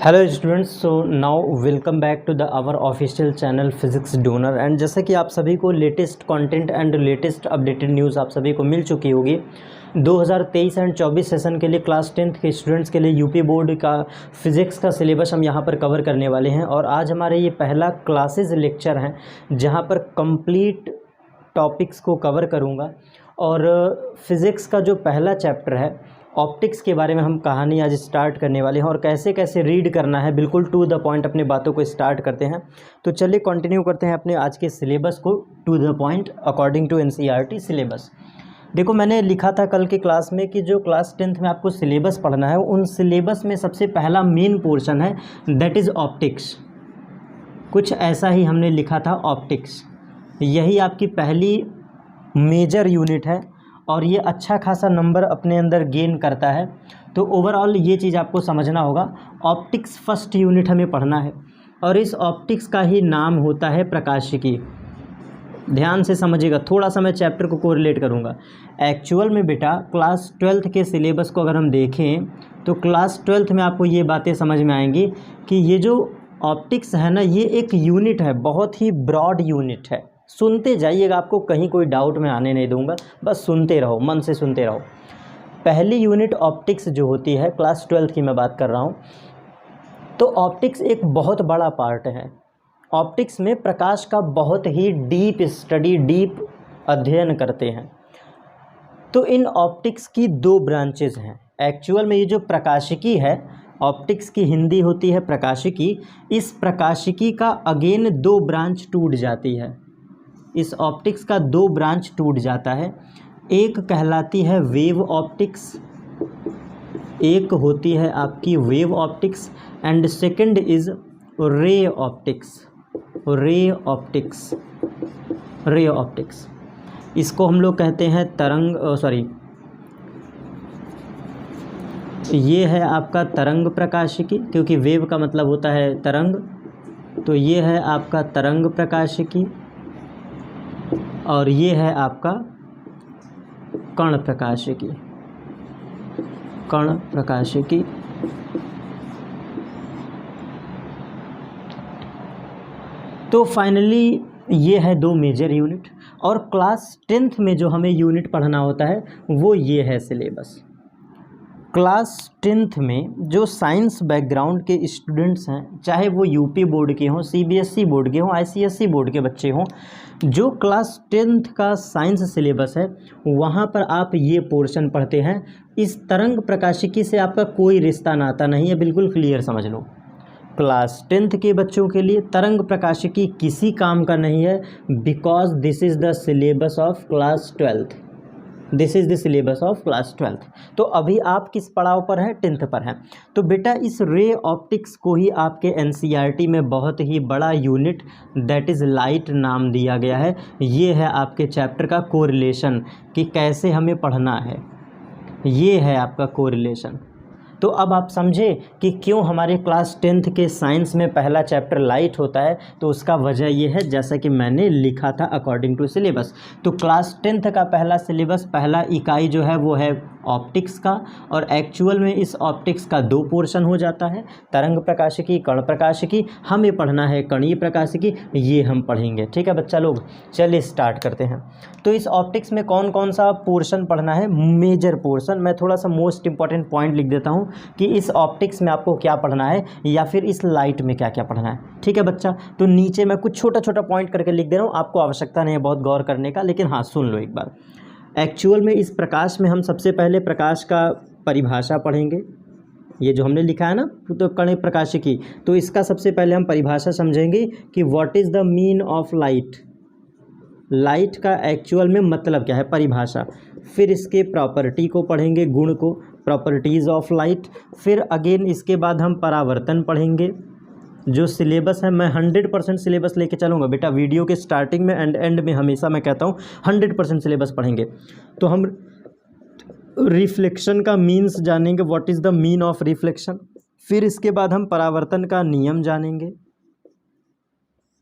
Hello students, so now welcome back to the our official channel physics donor. And जैसे कि आप सभी को latest content and latest updated news आप सभी को मिल चुकी होगी। 2023 एंड 24 सेशन के लिए क्लास 10th के स्टूडेंट्स के लिए यूपी बोर्ड का फिज़िक्स का सिलेबस हम यहाँ पर कवर करने वाले हैं। और आज हमारे ये पहला क्लासेस लेक्चर हैं जहाँ पर कंप्लीट टॉपिक्स को कवर करूँगा। और फिज़िक्स का जो पहला चैप्टर है ऑप्टिक्स के बारे में हम कहानी आज स्टार्ट करने वाले हैं और कैसे कैसे रीड करना है, बिल्कुल टू द पॉइंट अपनी बातों को स्टार्ट करते हैं। तो चलिए कंटिन्यू करते हैं अपने आज के सिलेबस को to the point according to NCERT syllabus. देखो, मैंने लिखा था कल की क्लास में कि जो क्लास 10th में आपको सिलेबस पढ़ना है उन सिलेबस में सबसे पहला मेन पोर्शन है दैट इज़ ऑप्टिक्स। कुछ ऐसा ही हमने लिखा था, ऑप्टिक्स यही आपकी पहली मेजर यूनिट है और ये अच्छा खासा नंबर अपने अंदर गेन करता है। तो ओवरऑल ये चीज़ आपको समझना होगा। ऑप्टिक्स फर्स्ट यूनिट हमें पढ़ना है और इस ऑप्टिक्स का ही नाम होता है प्रकाशिकी। ध्यान से समझिएगा, थोड़ा सा मैं चैप्टर को कोरिलेट करूँगा। एक्चुअल में बेटा क्लास 12th के सिलेबस को अगर हम देखें तो क्लास 12th में आपको ये बातें समझ में आएंगी कि ये जो ऑप्टिक्स है ना, ये एक यूनिट है, बहुत ही ब्रॉड यूनिट है। सुनते जाइएगा, आपको कहीं कोई डाउट में आने नहीं दूंगा, बस सुनते रहो, मन से सुनते रहो। पहली यूनिट ऑप्टिक्स जो होती है, क्लास 12th की मैं बात कर रहा हूँ, तो ऑप्टिक्स एक बहुत बड़ा पार्ट है। ऑप्टिक्स में प्रकाश का बहुत ही डीप स्टडी, डीप अध्ययन करते हैं। तो इन ऑप्टिक्स की दो ब्रांचेज हैं। एक्चुअल में ये जो प्रकाशिकी है, ऑप्टिक्स की हिंदी होती है प्रकाशिकी। इस प्रकाशिकी का अगेन दो ब्रांच टूट जाती है। इस ऑप्टिक्स का दो ब्रांच टूट जाता है। एक कहलाती है वेव ऑप्टिक्स, एक होती है आपकी wave optics, and second is ray optics. Ray optics, ray optics इसको हम लोग कहते हैं तरंग, ये है आपका तरंग प्रकाशिकी, क्योंकि वेव का मतलब होता है तरंग। तो ये है आपका तरंग प्रकाशिकी और ये है आपका कण प्रकाशिकी। कण प्रकाशिकी तो फाइनली ये है दो मेजर यूनिट। और क्लास 10th में जो हमें यूनिट पढ़ना होता है वो ये है सिलेबस। क्लास 10th में जो साइंस बैकग्राउंड के स्टूडेंट्स हैं, चाहे वो यूपी बोर्ड के हों, सीबीएसई बोर्ड के हों, आईसीएसई बोर्ड के बच्चे हों, जो क्लास 10th का साइंस सिलेबस है वहाँ पर आप ये पोर्शन पढ़ते हैं। इस तरंग प्रकाशिकी से आपका कोई रिश्ता नाता नहीं है, बिल्कुल क्लियर समझ लो। क्लास 10th के बच्चों के लिए तरंग प्रकाशिकी किसी काम का नहीं है, because this is the syllabus of class 12th। This is the syllabus of class 12th। तो अभी आप किस पड़ाव पर हैं? 10th पर हैं। तो बेटा इस रे ऑप्टिक्स को ही आपके एनसीईआरटी में बहुत ही बड़ा यूनिट दैट इज़ लाइट नाम दिया गया है। ये है आपके चैप्टर का कोरिलेशन कि कैसे हमें पढ़ना है, ये है आपका कोरिलेशन। तो अब आप समझे कि क्यों हमारे क्लास 10th के साइंस में पहला चैप्टर लाइट होता है। तो उसका वजह ये है जैसा कि मैंने लिखा था अकॉर्डिंग टू सिलेबस। तो क्लास 10th का पहला सिलेबस, पहला इकाई जो है वो है ऑप्टिक्स का। और एक्चुअल में इस ऑप्टिक्स का दो पोर्शन हो जाता है, तरंग प्रकाशिकी, कण प्रकाशिकी। हमें पढ़ना है कणीय प्रकाशिकी, ये हम पढ़ेंगे। ठीक है बच्चा लोग, चलिए स्टार्ट करते हैं। तो इस ऑप्टिक्स में कौन कौन सा पोर्शन पढ़ना है, मेजर पोर्शन। मैं थोड़ा सा मोस्ट इंपॉर्टेंट पॉइंट लिख देता हूँ कि इस ऑप्टिक्स में आपको क्या पढ़ना है या फिर इस लाइट में क्या क्या पढ़ना है। ठीक है बच्चा, तो नीचे मैं कुछ छोटा छोटा पॉइंट करके लिख दे रहा हूँ, आपको आवश्यकता नहीं है बहुत गौर करने का, लेकिन हाँ सुन लो एक बार। एक्चुअल में इस प्रकाश में हम सबसे पहले प्रकाश का परिभाषा पढ़ेंगे। ये जो हमने लिखा है ना, तो कण प्रकाशिकी, तो इसका सबसे पहले हम परिभाषा समझेंगे कि what is the mean of light. Light का एक्चुअल में मतलब क्या है, परिभाषा। फिर इसके प्रॉपर्टी को पढ़ेंगे, गुण को, प्रॉपर्टीज़ ऑफ लाइट। फिर अगेन इसके बाद हम परावर्तन पढ़ेंगे। जो सिलेबस है मैं 100% सिलेबस लेके चलूँगा बेटा। वीडियो के स्टार्टिंग में एंड एंड में हमेशा मैं कहता हूँ 100% सिलेबस पढ़ेंगे। तो हम रिफ्लेक्शन का मीन्स जानेंगे, what is the mean of reflection. फिर इसके बाद हम परावर्तन का नियम जानेंगे,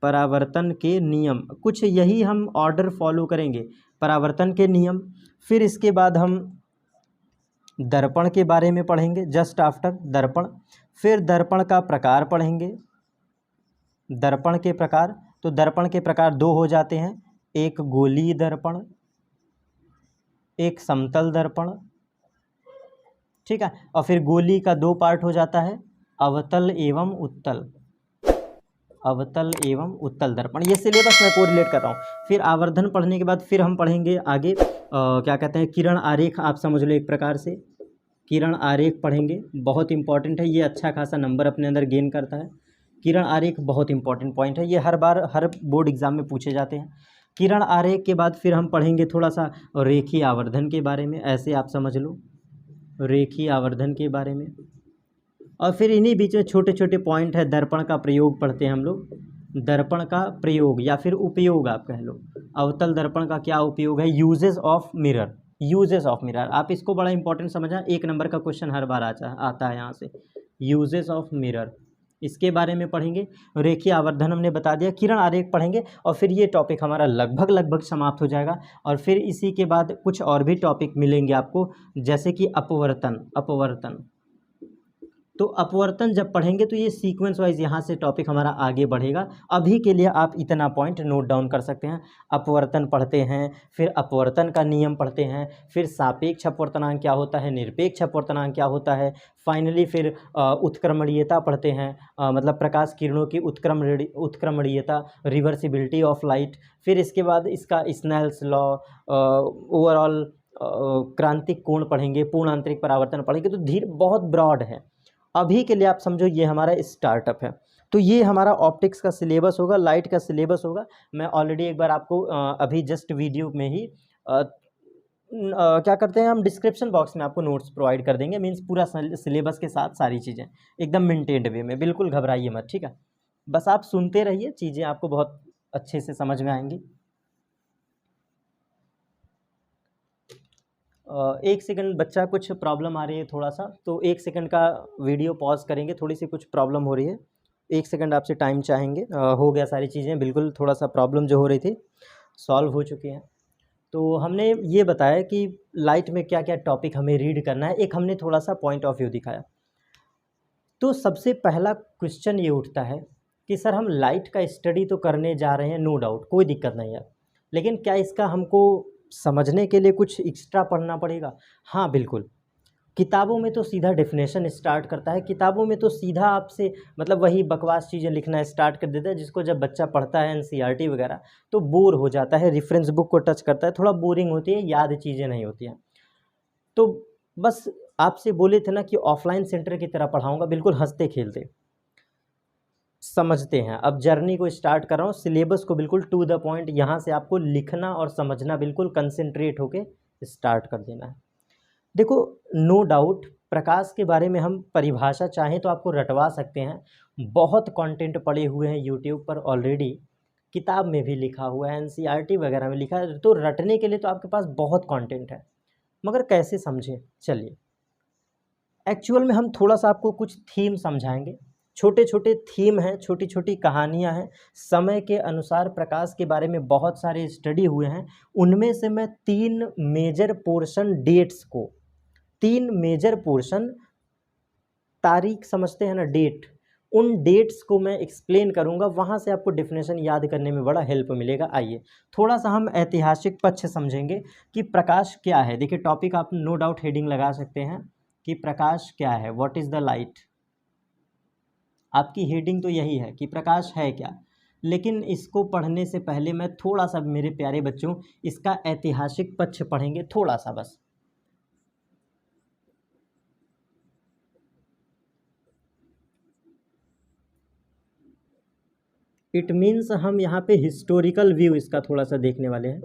परावर्तन के नियम, कुछ यही हम ऑर्डर फॉलो करेंगे, परावर्तन के नियम। फिर इसके बाद हम दर्पण के बारे में पढ़ेंगे, जस्ट आफ्टर दर्पण। फिर दर्पण का प्रकार पढ़ेंगे, दर्पण के प्रकार। तो दर्पण के प्रकार दो हो जाते हैं, एक गोलीय दर्पण, एक समतल दर्पण, ठीक है। और फिर गोली का दो पार्ट हो जाता है, अवतल एवं उत्तल, अवतल एवं उत्तल दर्पण। ये सिलेबस मैं कोरिलेट कर रहा हूँ। फिर आवर्धन पढ़ने के बाद फिर हम पढ़ेंगे आगे क्या कहते हैं, किरण आरेख। आप समझ लो एक प्रकार से किरण आरेख पढ़ेंगे, बहुत इंपॉर्टेंट है ये, अच्छा खासा नंबर अपने अंदर गेन करता है। किरण आरेख बहुत इंपॉर्टेंट पॉइंट है, ये हर बार हर बोर्ड एग्जाम में पूछे जाते हैं। किरण आरेख के बाद फिर हम पढ़ेंगे थोड़ा सा रेखीय आवर्धन के बारे में, ऐसे आप समझ लो रेखीय आवर्धन के बारे में। और फिर इन्हीं बीच में छोटे छोटे पॉइंट है, दर्पण का प्रयोग पढ़ते हैं हम लोग, दर्पण का प्रयोग या फिर उपयोग आप कह लो। अवतल दर्पण का क्या उपयोग है, uses of mirror, uses of mirror. आप इसको बड़ा इंपॉर्टेंट समझना, एक नंबर का क्वेश्चन हर बार आता है यहाँ से, यूजेस ऑफ मिरर, इसके बारे में पढ़ेंगे। रेखीय आवर्धन हमने बता दिया, किरण आरेख पढ़ेंगे और फिर ये टॉपिक हमारा लगभग समाप्त हो जाएगा। और फिर इसी के बाद कुछ और भी टॉपिक मिलेंगे आपको, जैसे कि अपवर्तन, अपवर्तन। तो अपवर्तन जब पढ़ेंगे तो ये सीक्वेंस वाइज यहाँ से टॉपिक हमारा आगे बढ़ेगा। अभी के लिए आप इतना पॉइंट नोट डाउन कर सकते हैं, अपवर्तन पढ़ते हैं, फिर अपवर्तन का नियम पढ़ते हैं, फिर सापेक्ष अपवर्तनांक क्या होता है, निरपेक्ष अपवर्तनांक क्या होता है, फाइनली फिर उत्क्रमणीयता पढ़ते हैं, मतलब प्रकाश किरणों की उत्क्रमणीयता, रिवर्सिबिलिटी ऑफ लाइट। फिर इसके बाद इसका स्नेल्स लॉ, ओवरऑल क्रांतिक कोण पढ़ेंगे, पूर्ण आंतरिक परावर्तन पढ़ेंगे। तो धीरे बहुत ब्रॉड है, अभी के लिए आप समझो ये हमारा स्टार्टअप है। तो ये हमारा ऑप्टिक्स का सिलेबस होगा, लाइट का सिलेबस होगा। मैं ऑलरेडी एक बार आपको अभी जस्ट वीडियो में ही क्या करते हैं हम, डिस्क्रिप्शन बॉक्स में आपको नोट्स प्रोवाइड कर देंगे, मीन्स पूरा सिलेबस के साथ सारी चीज़ें एकदम मेंटेन्ड वे में, बिल्कुल घबराइए मत, ठीक है। बस आप सुनते रहिए, चीज़ें आपको बहुत अच्छे से समझ में आएंगी। एक सेकंड बच्चा, कुछ प्रॉब्लम आ रही है थोड़ा सा, तो एक सेकंड का वीडियो पॉज करेंगे, थोड़ी सी कुछ प्रॉब्लम हो रही है, एक सेकंड आपसे टाइम चाहेंगे। हो गया सारी चीज़ें, बिल्कुल थोड़ा सा प्रॉब्लम जो हो रही थी सॉल्व हो चुकी हैं। तो हमने ये बताया कि लाइट में क्या क्या टॉपिक हमें रीड करना है, एक हमने थोड़ा सा पॉइंट ऑफ व्यू दिखाया। तो सबसे पहला क्वेश्चन ये उठता है कि सर हम लाइट का स्टडी तो करने जा रहे हैं, नो डाउट, कोई दिक्कत नहीं है, लेकिन क्या इसका हमको समझने के लिए कुछ एक्स्ट्रा पढ़ना पड़ेगा? हाँ बिल्कुल, किताबों में तो सीधा डेफिनेशन स्टार्ट करता है, किताबों में तो सीधा आपसे मतलब वही बकवास चीज़ें लिखना स्टार्ट कर देता है, जिसको जब बच्चा पढ़ता है एनसीईआरटी वगैरह तो बोर हो जाता है, रेफरेंस बुक को टच करता है, थोड़ा बोरिंग होती है, याद चीज़ें नहीं होती हैं। तो बस आपसे बोले थे ना कि ऑफलाइन सेंटर की तरह पढ़ाऊँगा, बिल्कुल हंसते खेलते समझते हैं। अब जर्नी को स्टार्ट कर रहा हूँ, सिलेबस को बिल्कुल टू द पॉइंट यहाँ से आपको लिखना और समझना, बिल्कुल कंसंट्रेट होके स्टार्ट कर देना है। देखो नो डाउट प्रकाश के बारे में हम परिभाषा चाहें तो आपको रटवा सकते हैं, बहुत कंटेंट पड़े हुए हैं यूट्यूब पर ऑलरेडी, किताब में भी लिखा हुआ है, एनसीईआरटी वगैरह में लिखा है, तो रटने के लिए तो आपके पास बहुत कंटेंट है, मगर कैसे समझें? चलिए एक्चुअल में हम थोड़ा सा आपको कुछ थीम समझाएंगे, छोटे छोटे थीम हैं, छोटी छोटी कहानियां हैं, समय के अनुसार प्रकाश के बारे में बहुत सारे स्टडी हुए हैं, उनमें से मैं 3 मेजर पोर्शन डेट्स को, 3 मेजर पोर्शन, तारीख समझते हैं ना, डेट, उन डेट्स को मैं एक्सप्लेन करूंगा, वहां से आपको डेफिनेशन याद करने में बड़ा हेल्प मिलेगा। आइए थोड़ा सा हम ऐतिहासिक पक्ष समझेंगे कि प्रकाश क्या है। देखिए टॉपिक आप नो डाउट हेडिंग लगा सकते हैं कि प्रकाश क्या है, व्हाट इज़ द लाइट। आपकी हेडिंग तो यही है कि प्रकाश है क्या, लेकिन इसको पढ़ने से पहले मैं थोड़ा सा, मेरे प्यारे बच्चों, इसका ऐतिहासिक पक्ष पढ़ेंगे थोड़ा सा बस। इट मीन्स हम यहाँ पे हिस्टोरिकल व्यू इसका थोड़ा सा देखने वाले हैं,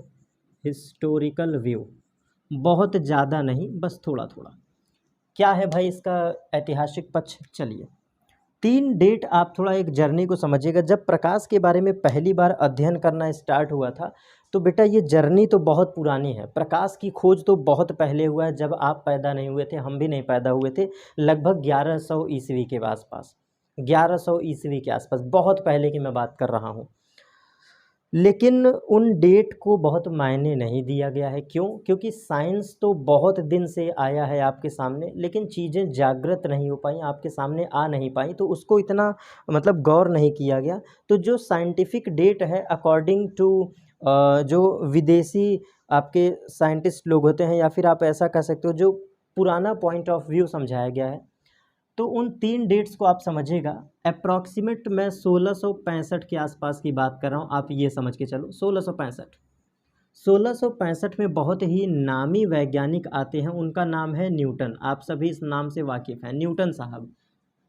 हिस्टोरिकल व्यू, बहुत ज़्यादा नहीं, बस थोड़ा थोड़ा। क्या है भाई इसका ऐतिहासिक पक्ष? चलिए 3 डेट आप थोड़ा एक जर्नी को समझिएगा। जब प्रकाश के बारे में पहली बार अध्ययन करना स्टार्ट हुआ था तो बेटा ये जर्नी तो बहुत पुरानी है, प्रकाश की खोज तो बहुत पहले हुआ है, जब आप पैदा नहीं हुए थे, हम भी नहीं पैदा हुए थे, लगभग 1100 ईस्वी के आसपास, 1100 ईस्वी के आसपास, बहुत पहले की मैं बात कर रहा हूँ। लेकिन उन डेट को बहुत मायने नहीं दिया गया है। क्यों? क्योंकि साइंस तो बहुत दिन से आया है आपके सामने, लेकिन चीज़ें जागृत नहीं हो पाई, आपके सामने आ नहीं पाई, तो उसको इतना मतलब गौर नहीं किया गया। तो जो साइंटिफिक डेट है अकॉर्डिंग टू जो विदेशी आपके साइंटिस्ट लोग होते हैं, या फिर आप ऐसा कह सकते हो जो पुराना पॉइंट ऑफ व्यू समझाया गया है, तो उन 3 डेट्स को आप समझिएगा। अप्रॉक्सीमेट मैं 1665 के आसपास की बात कर रहा हूँ, आप ये समझ के चलो 1665। 1665 में बहुत ही नामी वैज्ञानिक आते हैं, उनका नाम है न्यूटन। आप सभी इस नाम से वाकिफ़ हैं, न्यूटन साहब।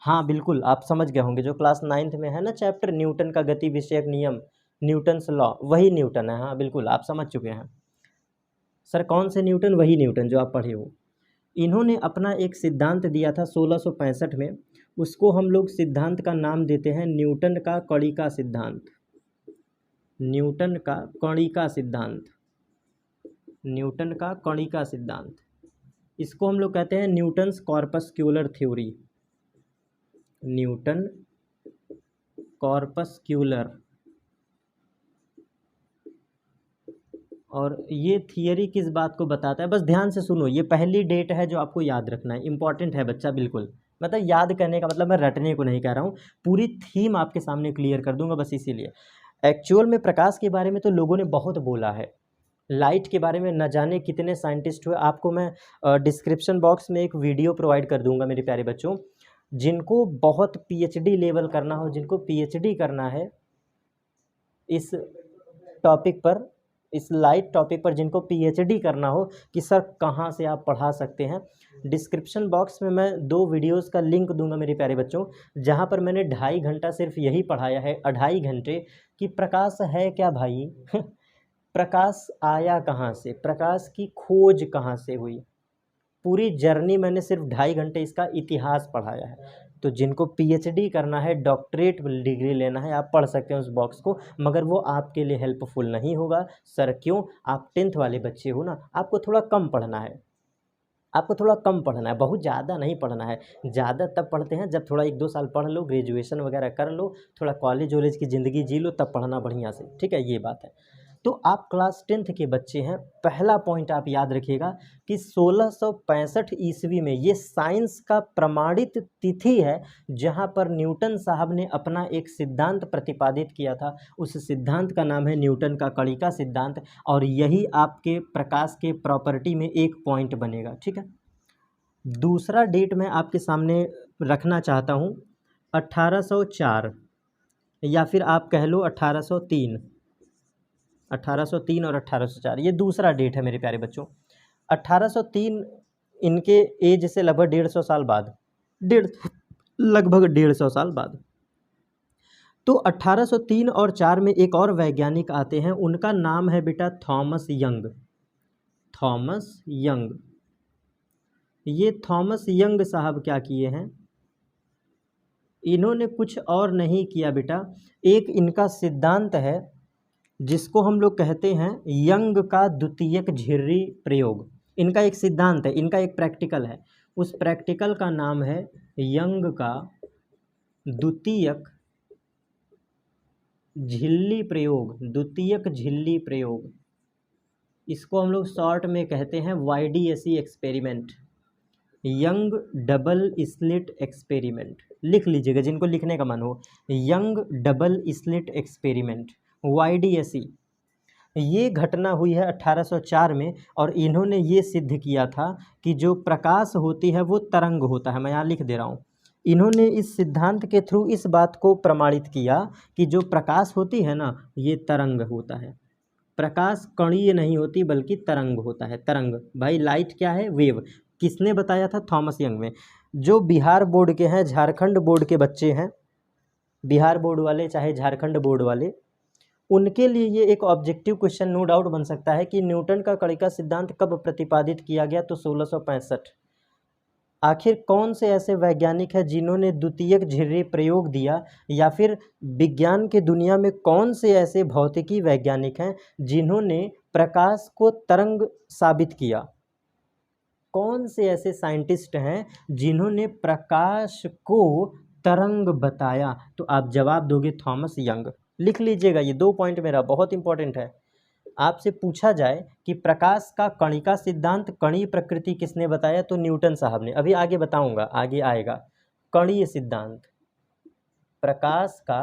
हाँ बिल्कुल, आप समझ गए होंगे, जो क्लास 9th में है ना चैप्टर न्यूटन का गति विषयक नियम, न्यूटन्स लॉ, वही न्यूटन है। हाँ बिल्कुल, आप समझ चुके हैं। सर कौन से न्यूटन? वही न्यूटन जो आप पढ़े हो। इन्होंने अपना एक सिद्धांत दिया था 1665 में, उसको हम लोग सिद्धांत का नाम देते हैं न्यूटन का कणिका सिद्धांत। न्यूटन का कणिका सिद्धांत, न्यूटन का कणिका सिद्धांत। इसको हम लोग कहते हैं न्यूटन्स कॉर्पस्क्यूलर थ्योरी, न्यूटन कॉर्पस्क्यूलर। और ये थियरी किस बात को बताता है, बस ध्यान से सुनो, ये पहली डेट है जो आपको याद रखना है, इंपॉर्टेंट है बच्चा बिल्कुल। मतलब याद करने का मतलब मैं रटने को नहीं कह रहा हूँ, पूरी थीम आपके सामने क्लियर कर दूंगा बस इसीलिए। एक्चुअल में प्रकाश के बारे में तो लोगों ने बहुत बोला है, लाइट के बारे में न जाने कितने साइंटिस्ट हुए। आपको मैं डिस्क्रिप्शन बॉक्स में एक वीडियो प्रोवाइड कर दूंगा मेरे प्यारे बच्चों, जिनको बहुत पीएचडी लेवल करना हो, जिनको पीएचडी करना है इस टॉपिक पर, इस लाइट टॉपिक पर, जिनको पीएचडी करना हो कि सर कहाँ से आप पढ़ा सकते हैं, डिस्क्रिप्शन बॉक्स में मैं 2 वीडियोस का लिंक दूंगा मेरे प्यारे बच्चों, जहाँ पर मैंने 2.5 घंटा सिर्फ यही पढ़ाया है, 2.5 घंटे, कि प्रकाश है क्या भाई प्रकाश आया कहाँ से, प्रकाश की खोज कहाँ से हुई, पूरी जर्नी मैंने सिर्फ 2.5 घंटे इसका इतिहास पढ़ाया है। तो जिनको पीएचडी करना है, डॉक्टरेट डिग्री लेना है, आप पढ़ सकते हैं उस बॉक्स को, मगर वो आपके लिए हेल्पफुल नहीं होगा। सर क्यों? आप 10th वाले बच्चे हो ना, आपको थोड़ा कम पढ़ना है, आपको थोड़ा कम पढ़ना है, बहुत ज़्यादा नहीं पढ़ना है। ज़्यादा तब पढ़ते हैं जब थोड़ा 1-2 साल पढ़ लो, ग्रेजुएशन वगैरह कर लो, थोड़ा कॉलेज वॉलेज की ज़िंदगी जी लो, तब पढ़ना बढ़िया से, ठीक है, ये बात है। तो आप क्लास 10th के बच्चे हैं, पहला पॉइंट आप याद रखिएगा कि 1665 ईस्वी में ये साइंस का प्रमाणित तिथि है, जहाँ पर न्यूटन साहब ने अपना एक सिद्धांत प्रतिपादित किया था। उस सिद्धांत का नाम है न्यूटन का कणिका सिद्धांत, और यही आपके प्रकाश के प्रॉपर्टी में एक पॉइंट बनेगा, ठीक है। दूसरा डेट मैं आपके सामने रखना चाहता हूँ 1804, या फिर आप कह लो 1803, 1803 और 1804, ये दूसरा डेट है मेरे प्यारे बच्चों। 1803 इनके एज से लगभग 150 साल बाद, लगभग 150 साल बाद। तो 1803 और 4 में एक और वैज्ञानिक आते हैं, उनका नाम है बेटा थॉमस यंग, थॉमस यंग। ये थॉमस यंग साहब क्या किए हैं, इन्होंने कुछ और नहीं किया बेटा, एक इनका सिद्धांत है जिसको हम लोग कहते हैं यंग का द्वितीयक झिर्री प्रयोग। इनका एक सिद्धांत है, इनका एक प्रैक्टिकल है, उस प्रैक्टिकल का नाम है यंग का द्वितीयक झिल्ली प्रयोग, द्वितीयक झिल्ली प्रयोग। इसको हम लोग शॉर्ट में कहते हैं YDSE experiment, young double slit experiment. लिख लीजिएगा जिनको लिखने का मन हो, young double slit experiment, YDSE। ये घटना हुई है 1804 में, और इन्होंने ये सिद्ध किया था कि जो प्रकाश होती है वो तरंग होता है। मैं यहाँ लिख दे रहा हूँ, इन्होंने इस सिद्धांत के थ्रू इस बात को प्रमाणित किया कि जो प्रकाश होती है ना, ये तरंग होता है। प्रकाश कणीय नहीं होती बल्कि तरंग होता है, तरंग। भाई लाइट क्या है? वेव। किसने बताया था? थॉमस यंग में। जो बिहार बोर्ड के हैं, झारखंड बोर्ड के बच्चे हैं, बिहार बोर्ड वाले चाहे झारखंड बोर्ड वाले, उनके लिए ये एक ऑब्जेक्टिव क्वेश्चन नो डाउट बन सकता है कि न्यूटन का कणिका सिद्धांत कब प्रतिपादित किया गया? तो 1665। आखिर कौन से ऐसे वैज्ञानिक हैं जिन्होंने द्वितीयक झिर्री प्रयोग दिया, या फिर विज्ञान के दुनिया में कौन से ऐसे भौतिकी वैज्ञानिक हैं जिन्होंने प्रकाश को तरंग साबित किया? कौन से ऐसे साइंटिस्ट हैं जिन्होंने प्रकाश को तरंग बताया? तो आप जवाब दोगे थॉमस यंग। लिख लीजिएगा, ये 2 पॉइंट मेरा बहुत इंपॉर्टेंट है। आपसे पूछा जाए कि प्रकाश का कणिका सिद्धांत, कणीय प्रकृति किसने बताया, तो न्यूटन साहब ने। अभी आगे बताऊंगा, आगे आएगा। कणीय सिद्धांत, प्रकाश का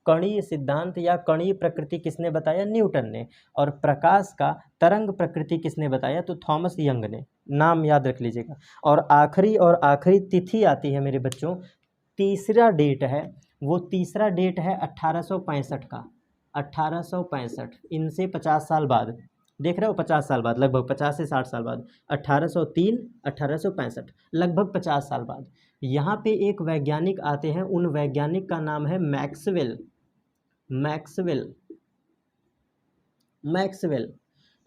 कणीय सिद्धांत या कणीय प्रकृति किसने बताया, न्यूटन ने। और प्रकाश का तरंग प्रकृति किसने बताया, तो थॉमस यंग ने। नाम याद रख लीजिएगा। और आखिरी तिथि आती है मेरे बच्चों, तीसरा डेट है, वो तीसरा डेट है 1865 का। 1865, इनसे 50 साल बाद, देख रहे हो, 50 साल बाद, लगभग 50 से 60 साल बाद, 1803, 1865, लगभग 50 साल बाद यहाँ पे एक वैज्ञानिक आते हैं। उन वैज्ञानिक का नाम है मैक्सवेल। मैक्सवेल।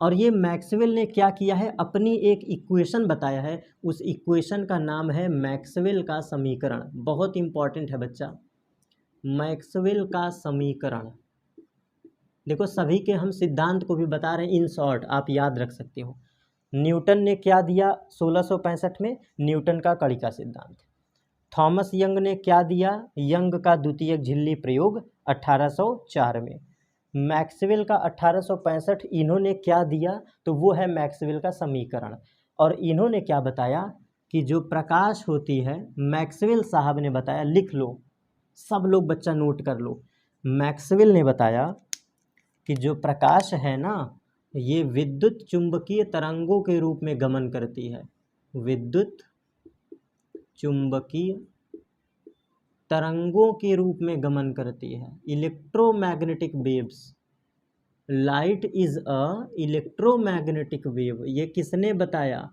और ये मैक्सवेल ने क्या किया है, अपनी एक इक्वेशन बताया है। उस इक्वेशन का नाम है मैक्सवेल का समीकरण। बहुत इंपॉर्टेंट है बच्चा, मैक्सवेल का समीकरण। देखो, सभी के हम सिद्धांत को भी बता रहे हैं इन शॉर्ट, आप याद रख सकते हो। न्यूटन ने क्या दिया 1665 में, न्यूटन का कणिका सिद्धांत। थॉमस यंग ने क्या दिया, यंग का द्वितीयक झिल्ली प्रयोग 1804 में। मैक्सवेल का 1865, इन्होंने क्या दिया, तो वो है मैक्सवेल का समीकरण। और इन्होंने क्या बताया कि जो प्रकाश होती है, मैक्सवेल साहब ने बताया, लिख लो सब लोग, बच्चा नोट कर लो। मैक्सवेल ने बताया कि जो प्रकाश है ना, ये विद्युत चुंबकीय तरंगों के रूप में गमन करती है। विद्युत चुंबकीय तरंगों के रूप में गमन करती है, electromagnetic waves. Light is a electromagnetic wave. ये किसने बताया,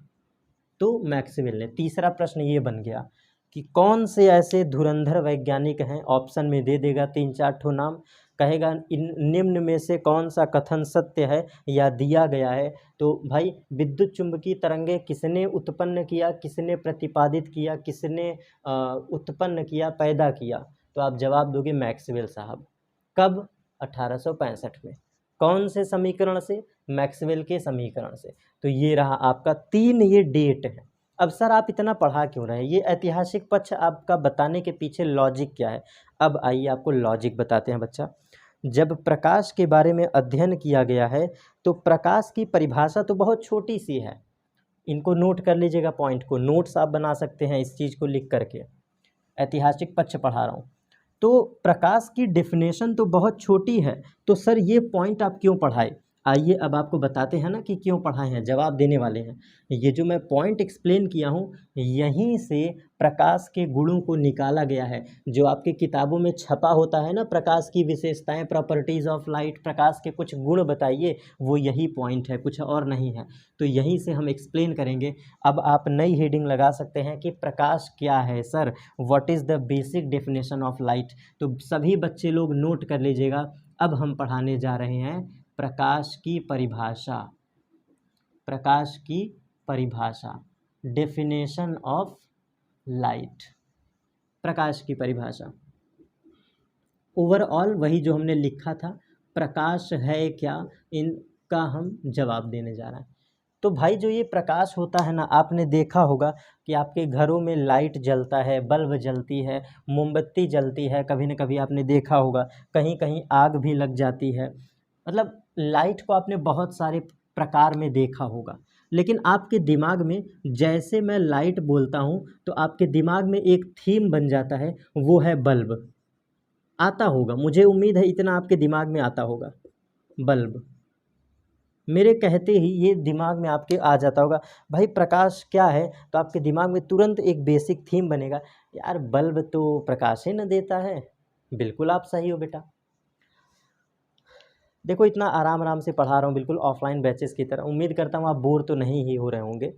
तो मैक्सवेल ने। तीसरा प्रश्न ये बन गया कि कौन से ऐसे धुरंधर वैज्ञानिक हैं, ऑप्शन में दे देगा 3-4 ठो नाम, कहेगा इन निम्न में से कौन सा कथन सत्य है या दिया गया है। तो भाई, विद्युत चुंबकीय तरंगे किसने उत्पन्न किया, किसने प्रतिपादित किया, किसने उत्पन्न किया, पैदा किया, तो आप जवाब दोगे मैक्सवेल साहब। कब, 1865 में। कौन से समीकरण से, मैक्सवेल के समीकरण से। तो ये रहा आपका 3 ये डेट है। अब सर आप इतना पढ़ा क्यों रहे हैं, ये ऐतिहासिक पक्ष आपका बताने के पीछे लॉजिक क्या है। अब आइए आपको लॉजिक बताते हैं बच्चा। जब प्रकाश के बारे में अध्ययन किया गया है, तो प्रकाश की परिभाषा तो बहुत छोटी सी है। इनको नोट कर लीजिएगा, पॉइंट को नोट्स आप बना सकते हैं इस चीज़ को लिख करके। ऐतिहासिक पक्ष पढ़ा रहा हूँ। तो प्रकाश की डेफिनेशन तो बहुत छोटी है, तो सर ये पॉइंट आप क्यों पढ़ाए। आइए अब आपको बताते हैं ना कि क्यों पढ़ाए हैं, जवाब देने वाले हैं। ये जो मैं पॉइंट एक्सप्लेन किया हूँ, यहीं से प्रकाश के गुणों को निकाला गया है। जो आपके किताबों में छपा होता है ना, प्रकाश की विशेषताएं, प्रॉपर्टीज़ ऑफ लाइट, प्रकाश के कुछ गुण बताइए, वो यही पॉइंट है, कुछ और नहीं है। तो यहीं से हम एक्सप्लेन करेंगे। अब आप नई हेडिंग लगा सकते हैं कि प्रकाश क्या है sir, what is the basic definition of light. तो सभी बच्चे लोग नोट कर लीजिएगा। अब हम पढ़ाने जा रहे हैं प्रकाश की परिभाषा। प्रकाश की परिभाषा, डेफिनेशन ऑफ लाइट। प्रकाश की परिभाषा ओवरऑल वही जो हमने लिखा था, प्रकाश है क्या, इनका हम जवाब देने जा रहे हैं। तो भाई, जो ये प्रकाश होता है ना, आपने देखा होगा कि आपके घरों में लाइट जलता है, बल्ब जलती है, मोमबत्ती जलती है, कभी न कभी आपने देखा होगा, कहीं कहीं आग भी लग जाती है। मतलब लाइट को आपने बहुत सारे प्रकार में देखा होगा। लेकिन आपके दिमाग में, जैसे मैं लाइट बोलता हूँ, तो आपके दिमाग में एक थीम बन जाता है, वो है बल्ब। आता होगा, मुझे उम्मीद है इतना आपके दिमाग में आता होगा, बल्ब। मेरे कहते ही ये दिमाग में आपके आ जाता होगा, भाई प्रकाश क्या है, तो आपके दिमाग में तुरंत एक बेसिक थीम बनेगा, यार बल्ब तो प्रकाश ही न देता है। बिल्कुल आप सही हो बेटा। देखो, इतना आराम आराम से पढ़ा रहा हूँ, बिल्कुल ऑफलाइन बैचेस की तरह। उम्मीद करता हूँ आप बोर तो नहीं ही हो रहे होंगे।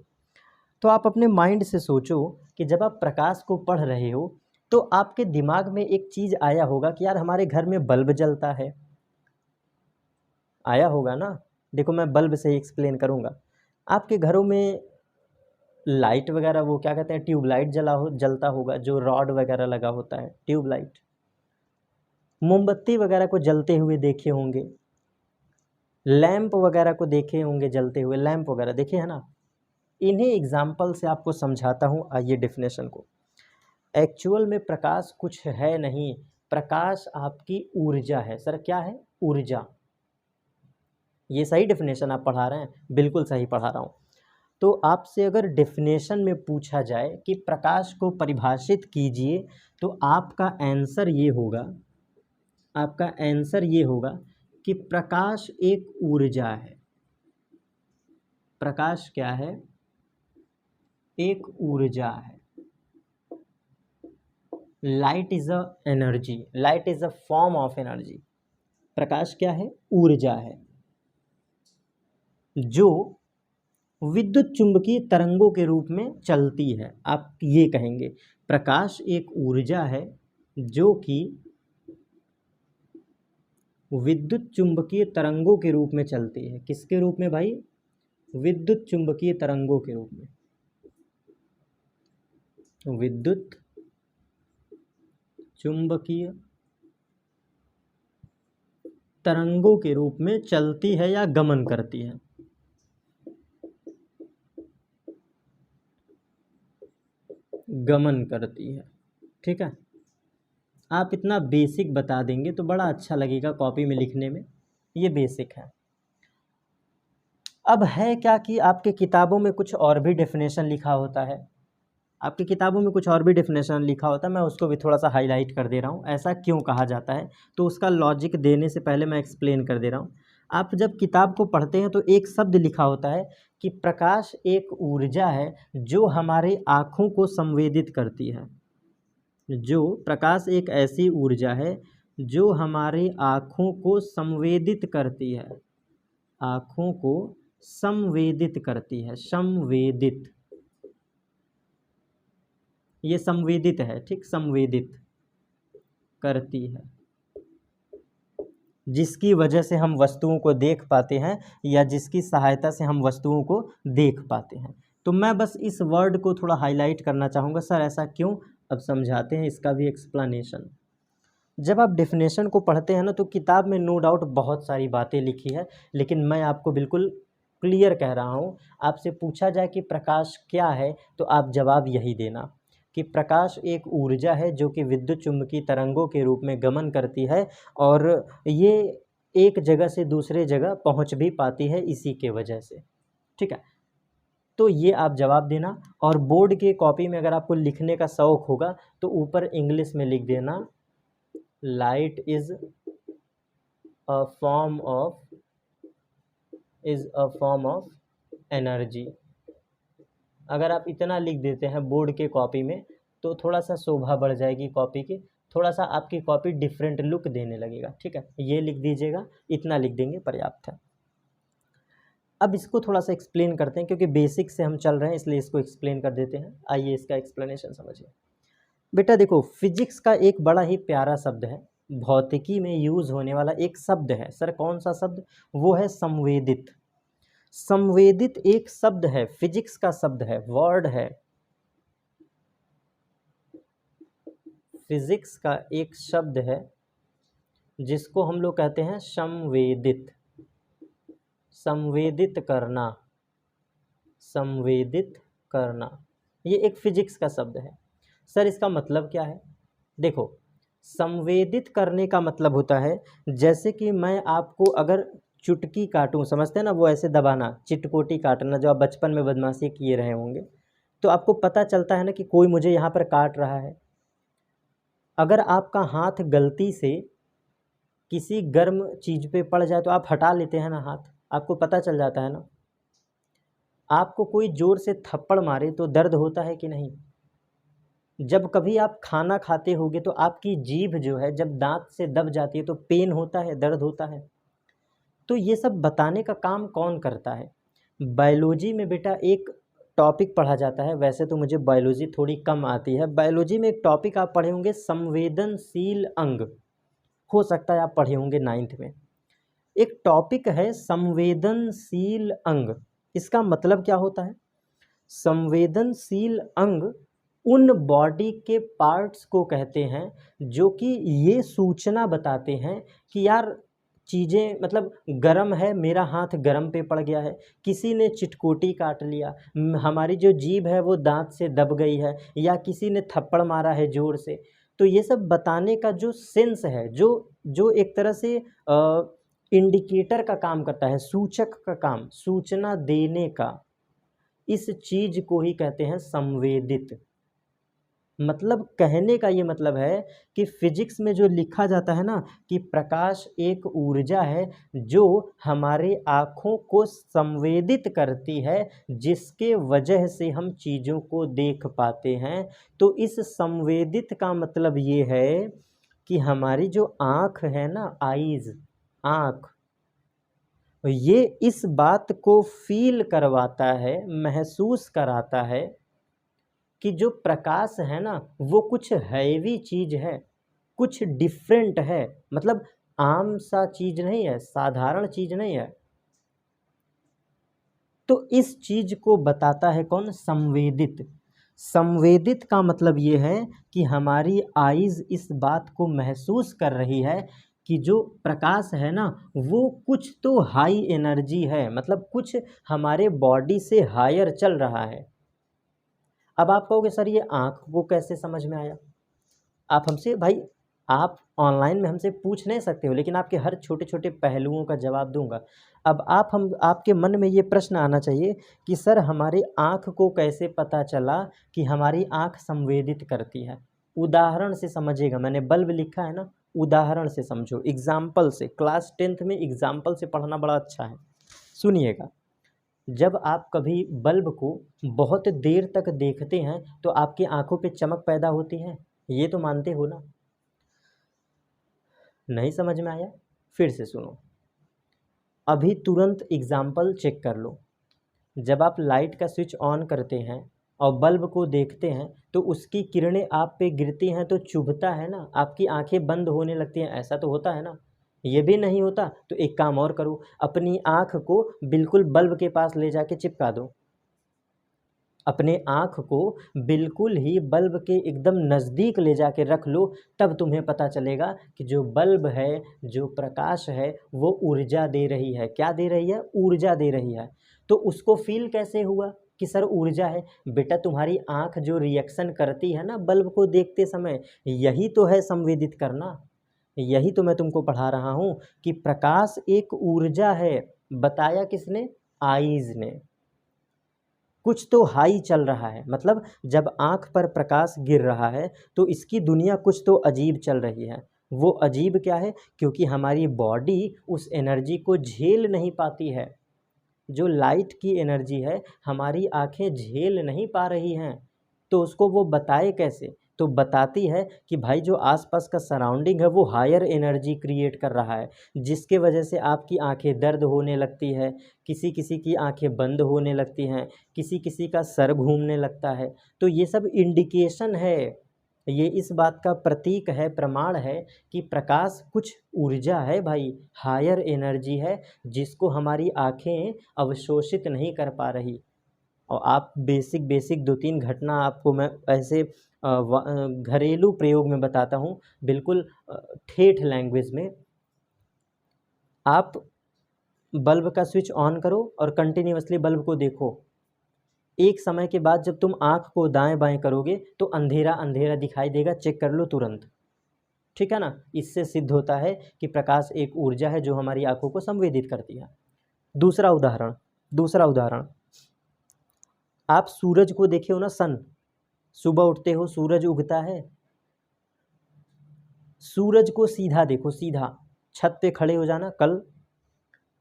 तो आप अपने माइंड से सोचो कि जब आप प्रकाश को पढ़ रहे हो, तो आपके दिमाग में एक चीज़ आया होगा कि यार हमारे घर में बल्ब जलता है। आया होगा ना। देखो, मैं बल्ब से ही एक्सप्लेन करूँगा। आपके घरों में लाइट वगैरह, वो क्या कहते हैं, ट्यूबलाइट जलता होगा, जो रॉड वगैरह लगा होता है, ट्यूबलाइट। मोमबत्ती वगैरह को जलते हुए देखे होंगे, लैंप वगैरह को देखे होंगे जलते हुए, लैंप वगैरह देखे है ना। इन्हीं एग्जाम्पल से आपको समझाता हूँ। आइए डेफिनेशन को। एक्चुअल में प्रकाश कुछ है नहीं, प्रकाश आपकी ऊर्जा है। सर क्या है? ऊर्जा। ये सही डेफिनेशन आप पढ़ा रहे हैं? बिल्कुल सही पढ़ा रहा हूँ। तो आपसे अगर डेफिनेशन में पूछा जाए कि प्रकाश को परिभाषित कीजिए, तो आपका आंसर ये होगा, आपका आंसर ये होगा कि प्रकाश एक ऊर्जा है। प्रकाश क्या है? एक ऊर्जा है। Light is a energy, light is a form of energy. प्रकाश क्या है? ऊर्जा है जो विद्युत चुंबकीय तरंगों के रूप में चलती है। आप ये कहेंगे प्रकाश एक ऊर्जा है जो कि विद्युत चुंबकीय तरंगों के रूप में चलती है। किसके रूप में भाई? विद्युत चुंबकीय तरंगों के रूप में। विद्युत चुंबकीय तरंगों के रूप में चलती है या गमन करती है। गमन करती है। ठीक है, आप इतना बेसिक बता देंगे तो बड़ा अच्छा लगेगा कॉपी में लिखने में। ये बेसिक है। अब है क्या कि आपके किताबों में कुछ और भी डेफिनेशन लिखा होता है, आपकी किताबों में कुछ और भी डेफिनेशन लिखा होता है, मैं उसको भी थोड़ा सा हाईलाइट कर दे रहा हूँ। ऐसा क्यों कहा जाता है, तो उसका लॉजिक देने से पहले मैं एक्सप्लेन कर दे रहा हूँ। आप जब किताब को पढ़ते हैं तो एक शब्द लिखा होता है कि प्रकाश एक ऊर्जा है जो हमारे आँखों को संवेदित करती है। जो प्रकाश एक ऐसी ऊर्जा है जो हमारे आँखों को संवेदित करती है, आँखों को संवेदित करती है। संवेदित, ये संवेदित है, ठीक, संवेदित करती है, जिसकी वजह से हम वस्तुओं को देख पाते हैं या जिसकी सहायता से हम वस्तुओं को देख पाते हैं। तो मैं बस इस वर्ड को थोड़ा हाईलाइट करना चाहूँगा। सर ऐसा क्यों? अब समझाते हैं इसका भी एक्सप्लेनेशन। जब आप डेफिनेशन को पढ़ते हैं ना तो किताब में नो डाउट बहुत सारी बातें लिखी है, लेकिन मैं आपको बिल्कुल क्लियर कह रहा हूँ। आपसे पूछा जाए कि प्रकाश क्या है तो आप जवाब यही देना कि प्रकाश एक ऊर्जा है जो कि विद्युत चुम्बकीय तरंगों के रूप में गमन करती है और ये एक जगह से दूसरे जगह पहुँच भी पाती है इसी के वजह से। ठीक है, तो ये आप जवाब देना। और बोर्ड के कॉपी में अगर आपको लिखने का शौक़ होगा तो ऊपर इंग्लिश में लिख देना, light is a form of energy. अगर आप इतना लिख देते हैं बोर्ड के कॉपी में तो थोड़ा सा शोभा बढ़ जाएगी कॉपी की, थोड़ा सा आपकी कॉपी डिफरेंट लुक देने लगेगा। ठीक है, ये लिख दीजिएगा, इतना लिख देंगे पर्याप्त है। अब इसको थोड़ा सा एक्सप्लेन करते हैं क्योंकि बेसिक से हम चल रहे हैं, इसलिए इसको एक्सप्लेन कर देते हैं। आइए इसका एक्सप्लेनेशन समझिए। बेटा देखो, फिजिक्स का एक बड़ा ही प्यारा शब्द है, भौतिकी में यूज़ होने वाला एक शब्द है। सर कौन सा शब्द? वो है संवेदित। संवेदित एक शब्द है, फिजिक्स का शब्द है, वर्ड है। फिजिक्स का एक शब्द है जिसको हम लोग कहते हैं संवेदित। संवेदित करना, संवेदित करना, ये एक फिजिक्स का शब्द है। सर इसका मतलब क्या है? देखो, संवेदित करने का मतलब होता है जैसे कि मैं आपको अगर चुटकी काटूं, समझते हैं ना, वो ऐसे दबाना, चिटकोटी काटना, जो आप बचपन में बदमाशी किए रहे होंगे, तो आपको पता चलता है ना कि कोई मुझे यहाँ पर काट रहा है। अगर आपका हाथ गलती से किसी गर्म चीज़ पे पड़ जाए तो आप हटा लेते हैं ना हाथ, आपको पता चल जाता है ना। आपको कोई ज़ोर से थप्पड़ मारे तो दर्द होता है कि नहीं? जब कभी आप खाना खाते होगे तो आपकी जीभ जो है जब दांत से दब जाती है तो पेन होता है, दर्द होता है। तो ये सब बताने का काम कौन करता है? बायोलॉजी में बेटा एक टॉपिक पढ़ा जाता है, वैसे तो मुझे बायोलॉजी थोड़ी कम आती है। बायोलॉजी में एक टॉपिक आप पढ़े होंगे संवेदनशील अंग, हो सकता है आप पढ़े होंगे 9th में। एक टॉपिक है संवेदनशील अंग। इसका मतलब क्या होता है? संवेदनशील अंग उन बॉडी के पार्ट्स को कहते हैं जो कि ये सूचना बताते हैं कि यार चीज़ें, मतलब गरम है, मेरा हाथ गरम पे पड़ गया है, किसी ने चिटकोटी काट लिया, हमारी जो जीभ है वो दांत से दब गई है, या किसी ने थप्पड़ मारा है ज़ोर से, तो ये सब बताने का जो सेंस है, जो जो एक तरह से इंडिकेटर का काम करता है, सूचक का काम, सूचना देने का, इस चीज को ही कहते हैं संवेदित। मतलब कहने का ये मतलब है कि फिजिक्स में जो लिखा जाता है ना कि प्रकाश एक ऊर्जा है जो हमारे आँखों को संवेदित करती है, जिसके वजह से हम चीज़ों को देख पाते हैं। तो इस संवेदित का मतलब ये है कि हमारी जो आँख है ना, आईज, आँख, ये इस बात को फील करवाता है, महसूस कराता है कि जो प्रकाश है ना वो कुछ हैवी चीज है, कुछ डिफरेंट है, मतलब आम सा चीज नहीं है, साधारण चीज नहीं है। तो इस चीज को बताता है कौन? संवेदित। संवेदित का मतलब ये है कि हमारी आईज इस बात को महसूस कर रही है कि जो प्रकाश है ना वो कुछ तो हाई एनर्जी है, मतलब कुछ हमारे बॉडी से हायर चल रहा है। अब आप कहोगे सर ये आँख को कैसे समझ में आया? आप हमसे भाई, आप ऑनलाइन में हमसे पूछ नहीं सकते हो, लेकिन आपके हर छोटे छोटे पहलुओं का जवाब दूंगा। अब आपके मन में ये प्रश्न आना चाहिए कि सर हमारी आँख को कैसे पता चला कि हमारी आँख संवेदित करती है? उदाहरण से समझिएगा, मैंने बल्ब लिखा है ना, उदाहरण से समझो, एग्जाम्पल से। क्लास 10th में एग्जाम्पल से पढ़ना बड़ा अच्छा है। सुनिएगा, जब आप कभी बल्ब को बहुत देर तक देखते हैं तो आपकी आंखों पे चमक पैदा होती है, ये तो मानते हो ना? नहीं समझ में आया? फिर से सुनो, अभी तुरंत एग्जाम्पल चेक कर लो। जब आप लाइट का स्विच ऑन करते हैं और बल्ब को देखते हैं तो उसकी किरणें आप पे गिरती हैं तो चुभता है ना, आपकी आंखें बंद होने लगती हैं, ऐसा तो होता है ना? ये भी नहीं होता तो एक काम और करो, अपनी आँख को बिल्कुल बल्ब के पास ले जाके चिपका दो। अपने आँख को बिल्कुल ही बल्ब के एकदम नज़दीक ले जाके रख लो, तब तुम्हें पता चलेगा कि जो बल्ब है, जो प्रकाश है, वो ऊर्जा दे रही है। क्या दे रही है? ऊर्जा दे रही है। तो उसको फील कैसे हुआ कि सर ऊर्जा है? बेटा तुम्हारी आँख जो रिएक्शन करती है ना बल्ब को देखते समय, यही तो है संवेदित करना। यही तो मैं तुमको पढ़ा रहा हूँ कि प्रकाश एक ऊर्जा है। बताया किसने? आईज ने। कुछ तो हाई चल रहा है, मतलब जब आँख पर प्रकाश गिर रहा है तो इसकी दुनिया कुछ तो अजीब चल रही है। वो अजीब क्या है? क्योंकि हमारी बॉडी उस एनर्जी को झेल नहीं पाती है। जो लाइट की एनर्जी है हमारी आँखें झेल नहीं पा रही हैं, तो उसको वो बताए कैसे? तो बताती है कि भाई जो आसपास का सराउंडिंग है वो हायर एनर्जी क्रिएट कर रहा है, जिसके वजह से आपकी आंखें दर्द होने लगती है, किसी किसी की आंखें बंद होने लगती हैं, किसी किसी का सर घूमने लगता है। तो ये सब इंडिकेशन है, ये इस बात का प्रतीक है, प्रमाण है कि प्रकाश कुछ ऊर्जा है भाई, हायर एनर्जी है, जिसको हमारी आंखें अवशोषित नहीं कर पा रही। और आप बेसिक बेसिक 2-3 घटना आपको मैं ऐसे घरेलू प्रयोग में बताता हूँ, बिल्कुल ठेठ लैंग्वेज में। आप बल्ब का स्विच ऑन करो और कंटिन्यूअसली बल्ब को देखो। एक समय के बाद जब तुम आँख को दाएं बाएं करोगे तो अंधेरा अंधेरा दिखाई देगा, चेक कर लो तुरंत। ठीक है ना? इससे सिद्ध होता है कि प्रकाश एक ऊर्जा है जो हमारी आँखों को संवेदित करती है। दूसरा उदाहरण, आप सूरज को देखे हो ना, सन। सुबह उठते हो, सूरज उगता है। सूरज को सीधा देखो, सीधा। छत पे खड़े हो जाना कल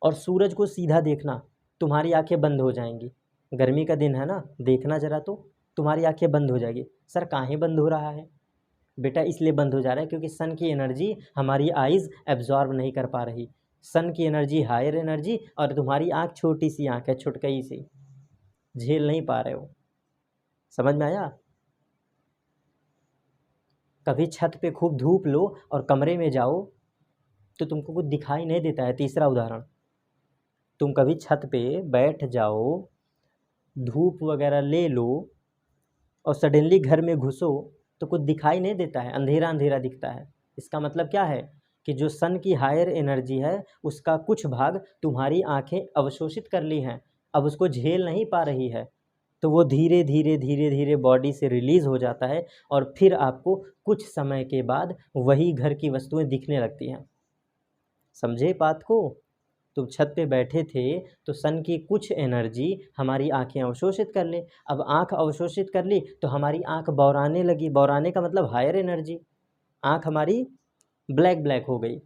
और सूरज को सीधा देखना, तुम्हारी आंखें बंद हो जाएंगी। गर्मी का दिन है ना, देखना जरा तो तुम्हारी आंखें बंद हो जाएगी। सर काहे बंद हो रहा है? बेटा इसलिए बंद हो जा रहा है क्योंकि सन की एनर्जी हमारी आइज़ एब्जॉर्ब नहीं कर पा रही। सन की एनर्जी हायर एनर्जी, और तुम्हारी आँख छोटी सी आँख है, छुटकई सी, झेल नहीं पा रहे हो। समझ में आया? कभी छत पे खूब धूप लो और कमरे में जाओ तो तुमको कुछ दिखाई नहीं देता है। तीसरा उदाहरण, तुम कभी छत पे बैठ जाओ, धूप वगैरह ले लो और सडनली घर में घुसो तो कुछ दिखाई नहीं देता है, अंधेरा अंधेरा दिखता है। इसका मतलब क्या है कि जो सन की हायर एनर्जी है उसका कुछ भाग तुम्हारी आंखें अवशोषित कर ली हैं, अब उसको झेल नहीं पा रही है। तो वो धीरे धीरे धीरे धीरे बॉडी से रिलीज़ हो जाता है और फिर आपको कुछ समय के बाद वही घर की वस्तुएं दिखने लगती हैं। समझे बात को? तो छत पे बैठे थे तो सन की कुछ एनर्जी हमारी आंखें अवशोषित कर ले। अब आंख अवशोषित कर ली तो हमारी आंख बौराने लगी। बौराने का मतलब हायर एनर्जी। आंख हमारी ब्लैक ब्लैक हो गई।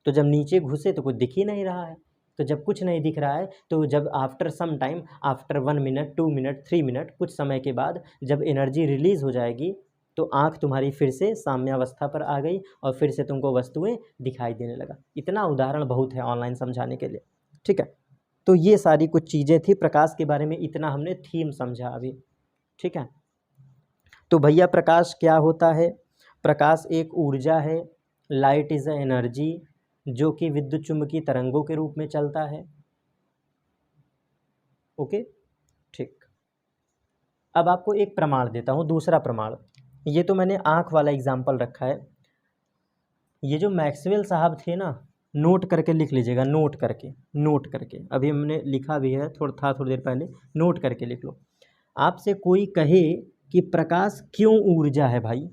तो जब नीचे घुसे तो कुछ दिख ही नहीं रहा है। तो जब कुछ नहीं दिख रहा है तो जब after some time, after 1 minute, 2 minute, 3 minute, कुछ समय के बाद जब एनर्जी रिलीज़ हो जाएगी तो आँख तुम्हारी फिर से साम्यावस्था पर आ गई और फिर से तुमको वस्तुएं दिखाई देने लगा। इतना उदाहरण बहुत है ऑनलाइन समझाने के लिए, ठीक है। तो ये सारी कुछ चीज़ें थी प्रकाश के बारे में, इतना हमने थीम समझा अभी, ठीक है। तो भैया प्रकाश क्या होता है? प्रकाश एक ऊर्जा है। लाइट इज़ अ एनर्जी जो कि विद्युत चुम्बकीय तरंगों के रूप में चलता है। ओके, ठीक। अब आपको एक प्रमाण देता हूँ, दूसरा प्रमाण। ये तो मैंने आँख वाला एग्जाम्पल रखा है। ये जो मैक्सवेल साहब थे ना, नोट करके लिख लीजिएगा, नोट करके अभी हमने लिखा भी है, थोड़ी देर पहले, नोट करके लिख लो। आपसे कोई कहे कि प्रकाश क्यों ऊर्जा है भाई,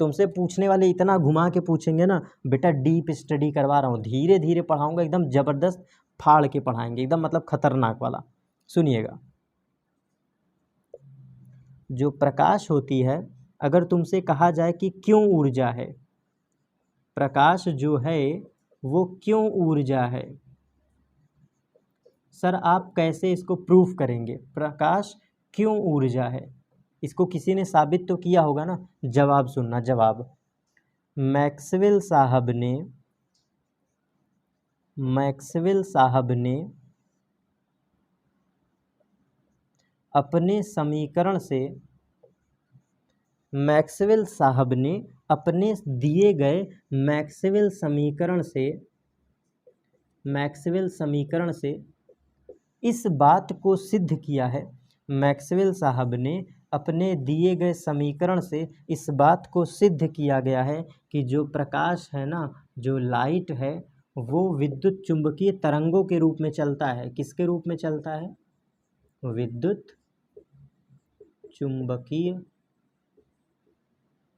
तुमसे पूछने वाले इतना घुमा के पूछेंगे ना, बेटा डीप स्टडी करवा रहा हूँ, धीरे धीरे पढ़ाऊँगा, एकदम ज़बरदस्त फाड़ के पढ़ाएंगे, एकदम मतलब खतरनाक वाला। सुनिएगा, जो प्रकाश होती है, अगर तुमसे कहा जाए कि क्यों ऊर्जा है, प्रकाश जो है वो क्यों ऊर्जा है, सर आप कैसे इसको प्रूफ करेंगे? प्रकाश क्यों ऊर्जा है, इसको किसी ने साबित तो किया होगा ना। जवाब सुनना, जवाब। मैक्सवेल साहब ने अपने समीकरण से, मैक्सवेल साहब ने अपने दिए गए मैक्सवेल समीकरण से इस बात को सिद्ध किया है। मैक्सवेल साहब ने अपने दिए गए समीकरण से इस बात को सिद्ध किया गया है कि जो प्रकाश है ना, जो लाइट है, वो विद्युत चुंबकीय तरंगों के रूप में चलता है। किसके रूप में चलता है? विद्युत चुंबकीय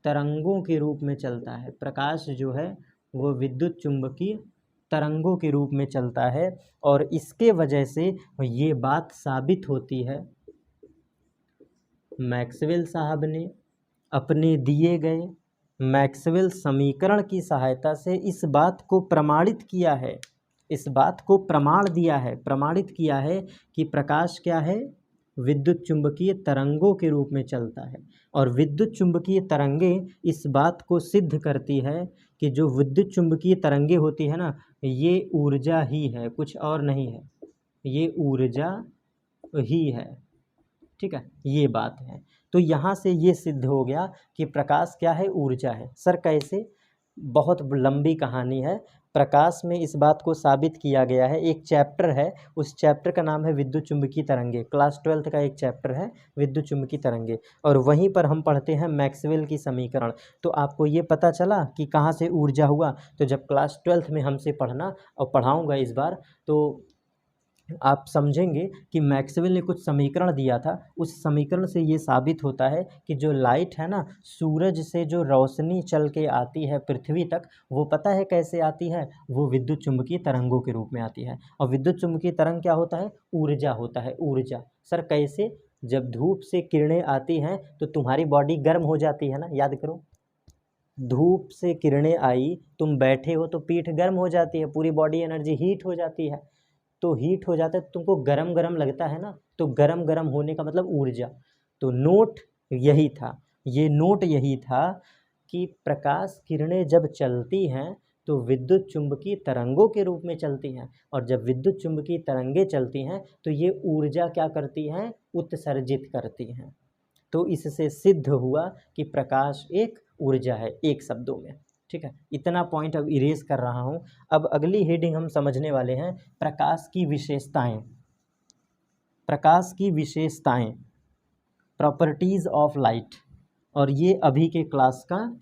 तरंगों के रूप में चलता है। प्रकाश जो है वो विद्युत चुंबकीय तरंगों के रूप में चलता है और इसके वजह से ये बात साबित होती है। मैक्सवेल साहब ने अपने दिए गए मैक्सवेल समीकरण की सहायता से इस बात को प्रमाणित किया है, इस बात को प्रमाण दिया है, प्रमाणित किया है कि प्रकाश क्या है? विद्युत चुंबकीय तरंगों के रूप में चलता है। और विद्युत चुंबकीय तरंगें इस बात को सिद्ध करती है कि जो विद्युत चुंबकीय तरंगें होती है ना, ये ऊर्जा ही है, कुछ और नहीं है, ये ऊर्जा ही है, ठीक है। ये बात है। तो यहाँ से ये सिद्ध हो गया कि प्रकाश क्या है? ऊर्जा है। सर कैसे? बहुत लंबी कहानी है। प्रकाश में इस बात को साबित किया गया है, एक चैप्टर है, उस चैप्टर का नाम है विद्युत चुंबकीय तरंगे। क्लास 12th का एक चैप्टर है विद्युत चुंबकीय तरंगे, और वहीं पर हम पढ़ते हैं मैक्सवेल की समीकरण। तो आपको ये पता चला कि कहाँ से ऊर्जा हुआ। तो जब क्लास 12th में हमसे पढ़ना और पढ़ाऊँगा इस बार, तो आप समझेंगे कि मैक्सवेल ने कुछ समीकरण दिया था, उस समीकरण से ये साबित होता है कि जो लाइट है ना, सूरज से जो रोशनी चल के आती है पृथ्वी तक, वो पता है कैसे आती है? वो विद्युत चुंबकीय तरंगों के रूप में आती है। और विद्युत चुंबकीय तरंग क्या होता है? ऊर्जा होता है, ऊर्जा। सर कैसे? जब धूप से किरणें आती हैं तो तुम्हारी बॉडी गर्म हो जाती है ना, याद करो। धूप से किरणें आई, तुम बैठे हो तो पीठ गर्म हो जाती है, पूरी बॉडी एनर्जी हीट हो जाती है। तो हीट हो जाता है, तुमको गरम गरम लगता है ना, तो गरम गरम होने का मतलब ऊर्जा। तो नोट यही था, ये नोट यही था कि प्रकाश किरणें जब चलती हैं तो विद्युत चुंबकीय तरंगों के रूप में चलती हैं, और जब विद्युत चुंबकीय तरंगें चलती हैं तो ये ऊर्जा क्या करती हैं? उत्सर्जित करती हैं। तो इससे सिद्ध हुआ कि प्रकाश एक ऊर्जा है, एक शब्दों में, ठीक है। इतना पॉइंट अब इरेज कर रहा हूँ। अब अगली हेडिंग हम समझने वाले हैं, प्रकाश की विशेषताएं। प्रकाश की विशेषताएं, प्रॉपर्टीज ऑफ लाइट। और ये अभी के क्लास का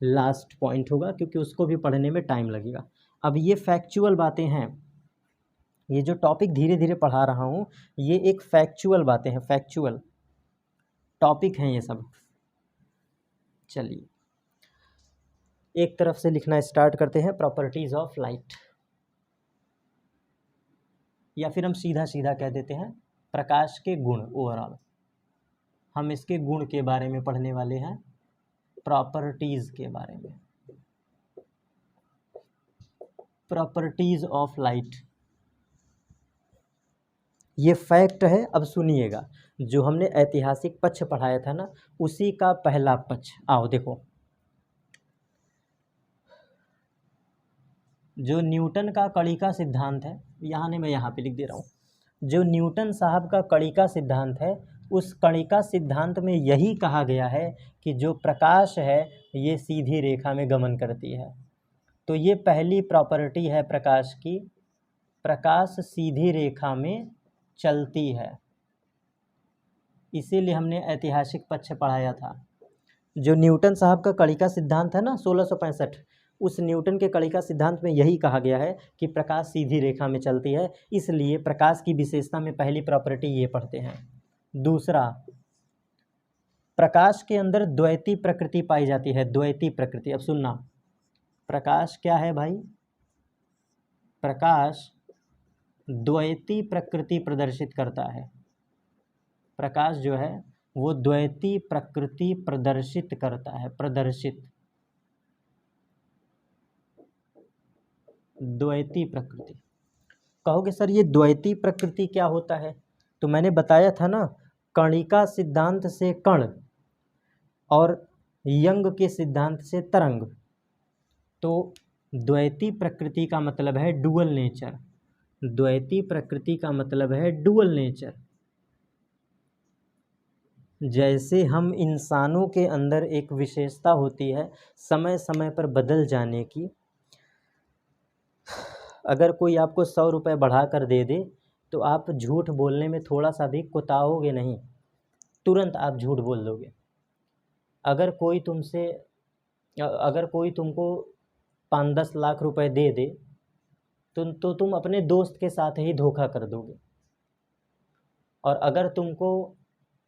लास्ट पॉइंट होगा, क्योंकि उसको भी पढ़ने में टाइम लगेगा। अब ये फैक्चुअल बातें हैं, ये जो टॉपिक धीरे धीरे पढ़ा रहा हूँ ये एक फैक्चुअल बातें हैं, फैक्चुअल। टॉपिक हैं ये सब। चलिए एक तरफ से लिखना स्टार्ट करते हैं, प्रॉपर्टीज ऑफ लाइट, या फिर हम सीधा सीधा कह देते हैं प्रकाश के गुण। ओवरऑल हम इसके गुण के बारे में पढ़ने वाले हैं, प्रॉपर्टीज के बारे में, प्रॉपर्टीज ऑफ लाइट। ये फैक्ट है। अब सुनिएगा, जो हमने ऐतिहासिक पक्ष पढ़ाया था ना, उसी का पहला पक्ष। आओ देखो, जो न्यूटन का कड़ी का सिद्धांत है, यहाँ नहीं, मैं यहाँ पे लिख दे रहा हूँ, जो न्यूटन साहब का कड़ी का सिद्धांत है, उस कड़ी का सिद्धांत में यही कहा गया है कि जो प्रकाश है ये सीधी रेखा में गमन करती है। तो ये पहली प्रॉपर्टी है प्रकाश की, प्रकाश सीधी रेखा में चलती है। इसीलिए हमने ऐतिहासिक पक्ष पढ़ाया था। जो न्यूटन साहब का कड़ी का सिद्धांत है ना 1665, उस न्यूटन के कड़ी का सिद्धांत में यही कहा गया है कि प्रकाश सीधी रेखा में चलती है। इसलिए प्रकाश की विशेषता में पहली प्रॉपर्टी ये पढ़ते हैं। दूसरा, प्रकाश के अंदर द्वैती प्रकृति पाई जाती है। द्वैती प्रकृति, अब सुनना, प्रकाश क्या है भाई? प्रकाश द्वैती प्रकृति प्रदर्शित करता है। प्रकाश जो है वो द्वैती प्रकृति प्रदर्शित करता है। प्रदर्शित, द्वैती प्रकृति। कहोगे सर ये द्वैती प्रकृति क्या होता है? तो मैंने बताया था ना, कणिका सिद्धांत से कण और यंग के सिद्धांत से तरंग। तो द्वैती प्रकृति का मतलब है डुअल नेचर। द्वैती प्रकृति का मतलब है डुअल नेचर। जैसे हम इंसानों के अंदर एक विशेषता होती है समय समय पर बदल जाने की। अगर कोई आपको 100 रुपये बढ़ा कर दे दे तो आप झूठ बोलने में थोड़ा सा भी कुताओगे नहीं, तुरंत आप झूठ बोल दोगे। अगर कोई तुमको 5-10 लाख रुपए दे दे तो तुम अपने दोस्त के साथ ही धोखा कर दोगे। और अगर तुमको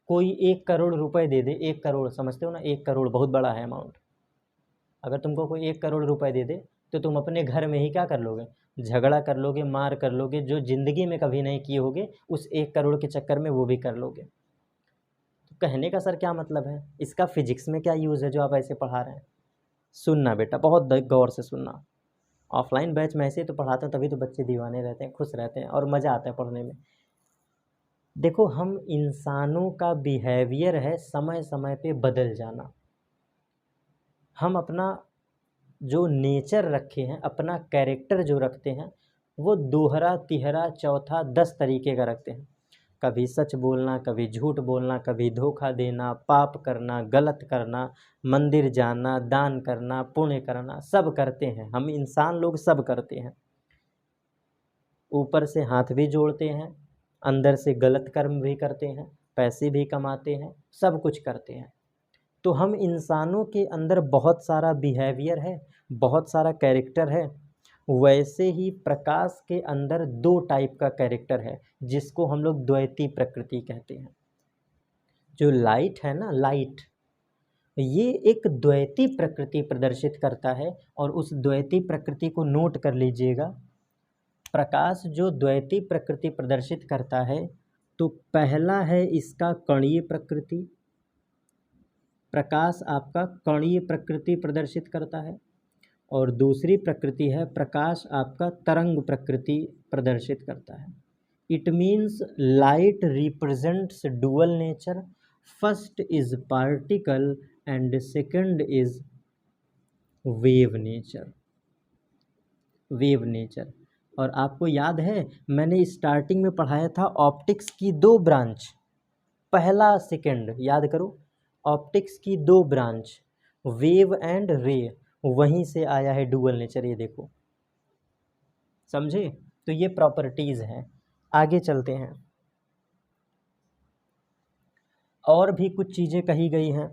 कोई 1 करोड़ रुपए दे दे, 1 करोड़ समझते हो ना, 1 करोड़ बहुत बड़ा है अमाउंट। अगर तुमको कोई 1 करोड़ रुपए दे दे तो तुम अपने घर में ही क्या कर लोगे? झगड़ा कर लोगे, मार कर लोगे, जो ज़िंदगी में कभी नहीं किए होगे उस 1 करोड़ के चक्कर में वो भी कर लोगे। तो कहने का सर क्या मतलब है? इसका फिजिक्स में क्या यूज़ है जो आप ऐसे पढ़ा रहे हैं? सुनना बेटा, बहुत गौर से सुनना। ऑफलाइन बैच में ऐसे ही तो पढ़ाते हैं, तभी तो बच्चे दीवाने रहते हैं, खुश रहते हैं और मज़ा आता है पढ़ने में। देखो, हम इंसानों का बिहेवियर है समय समय पे बदल जाना। हम अपना जो नेचर रखे हैं, अपना कैरेक्टर जो रखते हैं, वो दोहरा, तिहरा, चौथा, 10 तरीके का रखते हैं। कभी सच बोलना, कभी झूठ बोलना, कभी धोखा देना, पाप करना, गलत करना, मंदिर जाना, दान करना, पुण्य करना, सब करते हैं। हम इंसान लोग सब करते हैं। ऊपर से हाथ भी जोड़ते हैं, अंदर से गलत कर्म भी करते हैं, पैसे भी कमाते हैं, सब कुछ करते हैं। तो हम इंसानों के अंदर बहुत सारा बिहेवियर है, बहुत सारा कैरेक्टर है। वैसे ही प्रकाश के अंदर 2 टाइप का कैरेक्टर है जिसको हम लोग द्वैती प्रकृति कहते हैं। जो लाइट है ना, लाइट, ये एक द्वैती प्रकृति प्रदर्शित करता है। और उस द्वैती प्रकृति को नोट कर लीजिएगा। प्रकाश जो द्वैती प्रकृति प्रदर्शित करता है, तो पहला है इसका कणीय प्रकृति। प्रकाश आपका कणीय प्रकृति प्रदर्शित करता है। और दूसरी प्रकृति है, प्रकाश आपका तरंग प्रकृति प्रदर्शित करता है। It means light represents dual nature. First is particle and second is wave nature. Wave nature. और आपको याद है मैंने स्टार्टिंग में पढ़ाया था ऑप्टिक्स की 2 ब्रांच, पहला सेकंड, याद करो। ऑप्टिक्स की 2 ब्रांच, वेव एंड रे, वहीं से आया है डुअल नेचर। ये देखो, समझे? तो ये प्रॉपर्टीज़ हैं। आगे चलते हैं। और भी कुछ चीज़ें कही गई हैं।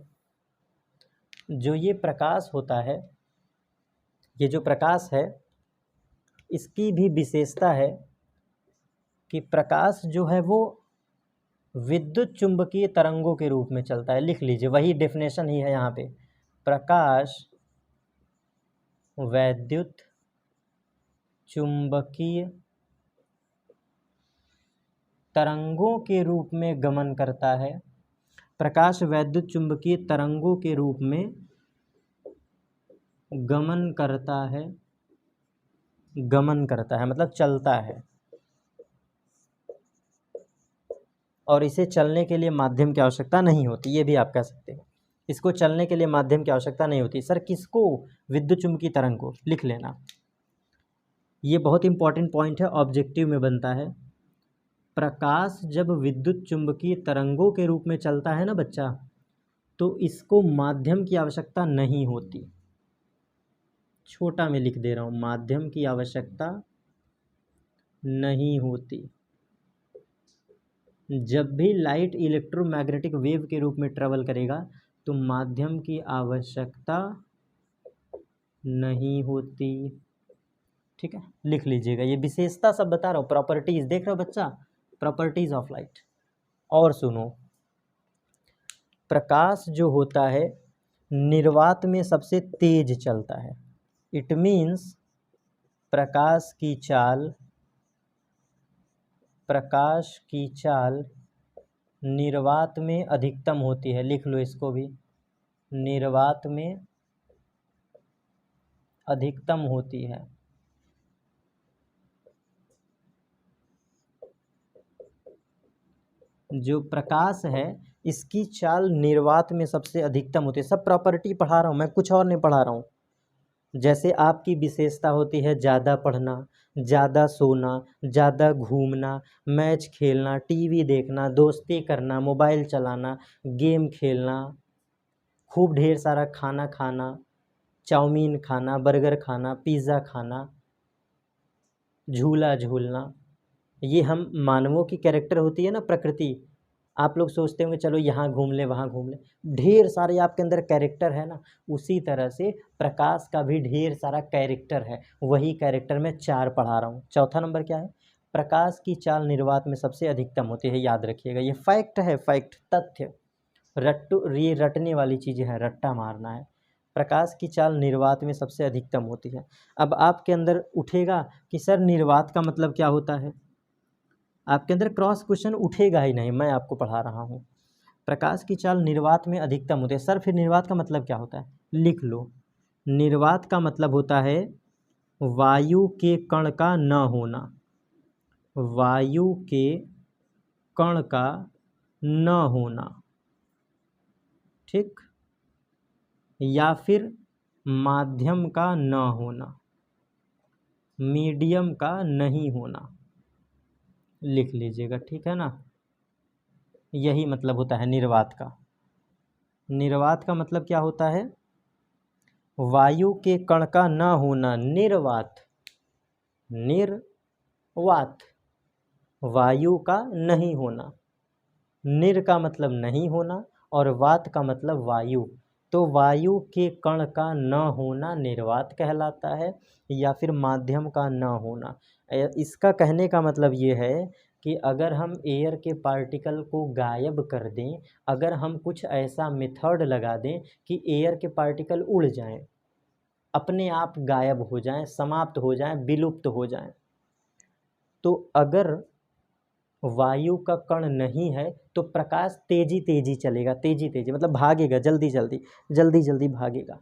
जो ये प्रकाश होता है, ये जो प्रकाश है, इसकी भी विशेषता है कि प्रकाश जो है वो विद्युत चुंबकीय तरंगों के रूप में चलता है। लिख लीजिए, वही डेफिनेशन ही है यहाँ पे। प्रकाश वैद्युत चुंबकीय तरंगों के रूप में गमन करता है। प्रकाश वैद्युत चुंबकीय तरंगों के रूप में गमन करता है। गमन करता है मतलब चलता है, और इसे चलने के लिए माध्यम की आवश्यकता नहीं होती। ये भी आप कह सकते हैं, इसको चलने के लिए माध्यम की आवश्यकता नहीं होती। सर किसको? विद्युत चुंबकीय तरंग को। लिख लेना, ये बहुत इंपॉर्टेंट पॉइंट है, ऑब्जेक्टिव में बनता है। प्रकाश जब विद्युत चुंबकीय तरंगों के रूप में चलता है ना बच्चा, तो इसको माध्यम की आवश्यकता नहीं होती। छोटा में लिख दे रहा हूँ, माध्यम की आवश्यकता नहीं होती। जब भी लाइट इलेक्ट्रोमैग्नेटिक वेव के रूप में ट्रेवल करेगा तो माध्यम की आवश्यकता नहीं होती। ठीक है, लिख लीजिएगा। ये विशेषता सब बता रहा हूँ, प्रॉपर्टीज देख रहे हो बच्चा, प्रॉपर्टीज ऑफ लाइट। और सुनो, प्रकाश जो होता है निर्वात में सबसे तेज चलता है। इट मीन्स प्रकाश की चाल निर्वात में अधिकतम होती है। लिख लो इसको भी, निर्वात में अधिकतम होती है। जो प्रकाश है इसकी चाल निर्वात में सबसे अधिकतम होती है। सब प्रॉपर्टी पढ़ा रहा हूँ मैं, कुछ और नहीं पढ़ा रहा हूँ। जैसे आपकी विशेषता होती है ज़्यादा पढ़ना, ज़्यादा सोना, ज़्यादा घूमना, मैच खेलना, टीवी देखना, दोस्ती करना, मोबाइल चलाना, गेम खेलना, खूब ढेर सारा खाना खाना, चाउमीन खाना, बर्गर खाना, पिज़्ज़ा खाना, झूला झूलना, ये हम मानवों की कैरेक्टर होती है ना, प्रकृति। आप लोग सोचते होंगे चलो यहाँ घूम ले वहाँ घूम ले, ढेर सारे आपके अंदर कैरेक्टर है ना, उसी तरह से प्रकाश का भी ढेर सारा कैरेक्टर है। वही कैरेक्टर मैं 4 पढ़ा रहा हूँ। चौथा नंबर क्या है? प्रकाश की चाल निर्वात में सबसे अधिकतम होती है। याद रखिएगा, ये फैक्ट है, फैक्ट, तथ्य। ये रटने वाली चीज़ें हैं, रट्टा मारना है। प्रकाश की चाल निर्वात में सबसे अधिकतम होती है। अब आपके अंदर उठेगा कि सर निर्वात का मतलब क्या होता है? आपके अंदर क्रॉस क्वेश्चन उठेगा ही नहीं, मैं आपको पढ़ा रहा हूँ। प्रकाश की चाल निर्वात में अधिकतम होती है। सर फिर निर्वात का मतलब क्या होता है? लिख लो, निर्वात का मतलब होता है वायु के कण का न होना। वायु के कण का न होना, ठीक, या फिर माध्यम का न होना, मीडियम का नहीं होना। लिख लीजिएगा, ठीक है ना। यही मतलब होता है निर्वात का। निर्वात का मतलब क्या होता है? वायु के कण का न होना, निर्वात। निर्वात, वायु का नहीं होना। निर का मतलब नहीं होना और वात का मतलब वायु। तो वायु के कण का न होना निर्वात कहलाता है, या फिर माध्यम का न होना। इसका कहने का मतलब ये है कि अगर हम एयर के पार्टिकल को गायब कर दें, अगर हम कुछ ऐसा मेथड लगा दें कि एयर के पार्टिकल उड़ जाएं, अपने आप गायब हो जाएं, समाप्त हो जाएं, विलुप्त हो जाएं, तो अगर वायु का कण नहीं है तो प्रकाश तेजी तेजी चलेगा। तेजी तेजी मतलब भागेगा, जल्दी जल्दी, जल्दी जल्दी भागेगा।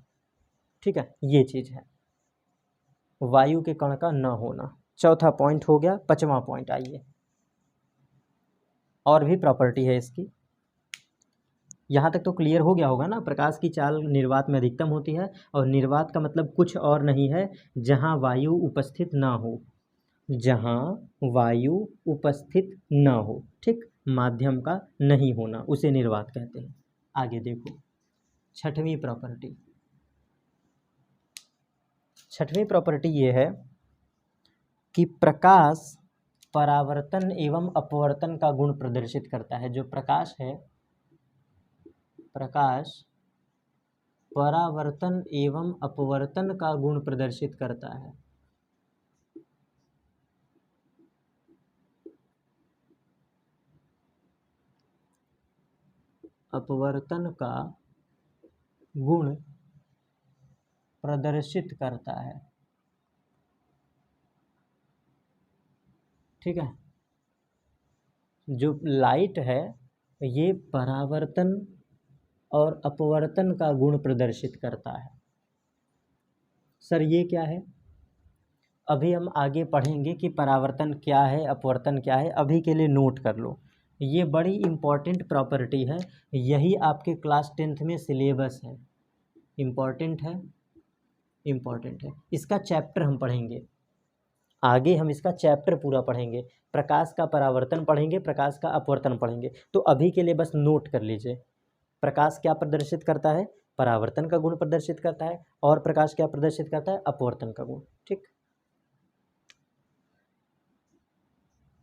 ठीक है, ये चीज़ है वायु के कण का न होना। चौथा पॉइंट हो गया। पांचवा पॉइंट आइए, और भी प्रॉपर्टी है इसकी। यहाँ तक तो क्लियर हो गया होगा ना। प्रकाश की चाल निर्वात में अधिकतम होती है, और निर्वात का मतलब कुछ और नहीं है जहाँ वायु उपस्थित ना हो, जहाँ वायु उपस्थित न हो। ठीक, माध्यम का नहीं होना उसे निर्वात कहते हैं। आगे देखो, छठवीं प्रॉपर्टी। छठवीं प्रॉपर्टी ये है कि प्रकाश परावर्तन एवं अपवर्तन का गुण प्रदर्शित करता है। जो प्रकाश है, प्रकाश परावर्तन एवं अपवर्तन का गुण प्रदर्शित करता है। अपवर्तन का गुण प्रदर्शित करता है। ठीक है, जो लाइट है ये परावर्तन और अपवर्तन का गुण प्रदर्शित करता है। सर ये क्या है? अभी हम आगे पढ़ेंगे कि परावर्तन क्या है, अपवर्तन क्या है। अभी के लिए नोट कर लो, ये बड़ी इम्पॉर्टेंट प्रॉपर्टी है, यही आपके क्लास 10th में सिलेबस है। इम्पॉर्टेंट है, इम्पॉर्टेंट है। इसका चैप्टर हम पढ़ेंगे आगे, हम इसका चैप्टर पूरा पढ़ेंगे। प्रकाश का परावर्तन पढ़ेंगे, प्रकाश का अपवर्तन पढ़ेंगे। तो अभी के लिए बस नोट कर लीजिए, प्रकाश क्या प्रदर्शित करता है? परावर्तन का गुण प्रदर्शित करता है। और प्रकाश क्या प्रदर्शित करता है? अपवर्तन का गुण। ठीक,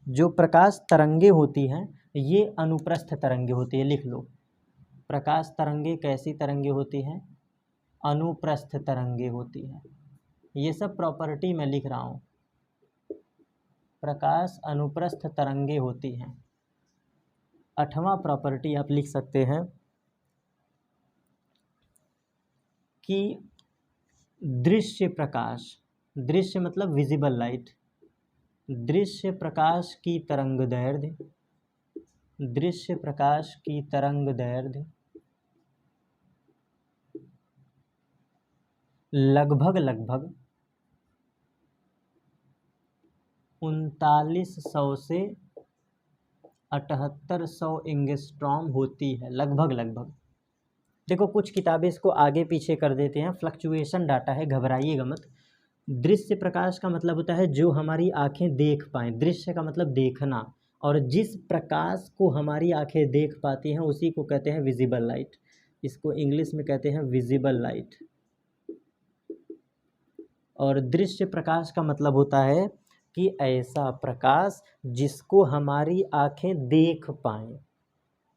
जो प्रकाश तरंगे होती हैं ये अनुप्रस्थ तरंगे होती है, लिख लो। प्रकाश तरंगे कैसी तरंगे होती हैं? अनुप्रस्थ तरंगे होती हैं। ये सब प्रॉपर्टी मैं लिख रहा हूँ। प्रकाश अनुप्रस्थ तरंगे होती हैं। 8वां प्रॉपर्टी आप लिख सकते हैं कि दृश्य प्रकाश, दृश्य मतलब विजिबल लाइट, दृश्य प्रकाश की तरंगदैर्ध्य, दृश्य प्रकाश की तरंगदैर्ध्य लगभग 3900 से 7800 एंगस्ट्रॉम होती है, लगभग। देखो कुछ किताबें इसको आगे पीछे कर देते हैं, फ्लक्चुएशन डाटा है, घबराइएगा मत। दृश्य प्रकाश का मतलब होता है जो हमारी आंखें देख पाएँ, दृश्य का मतलब देखना, और जिस प्रकाश को हमारी आंखें देख पाती हैं उसी को कहते हैं विजिबल लाइट। इसको इंग्लिश में कहते हैं विजिबल लाइट। और दृश्य प्रकाश का मतलब होता है कि ऐसा प्रकाश जिसको हमारी आंखें देख पाएँ,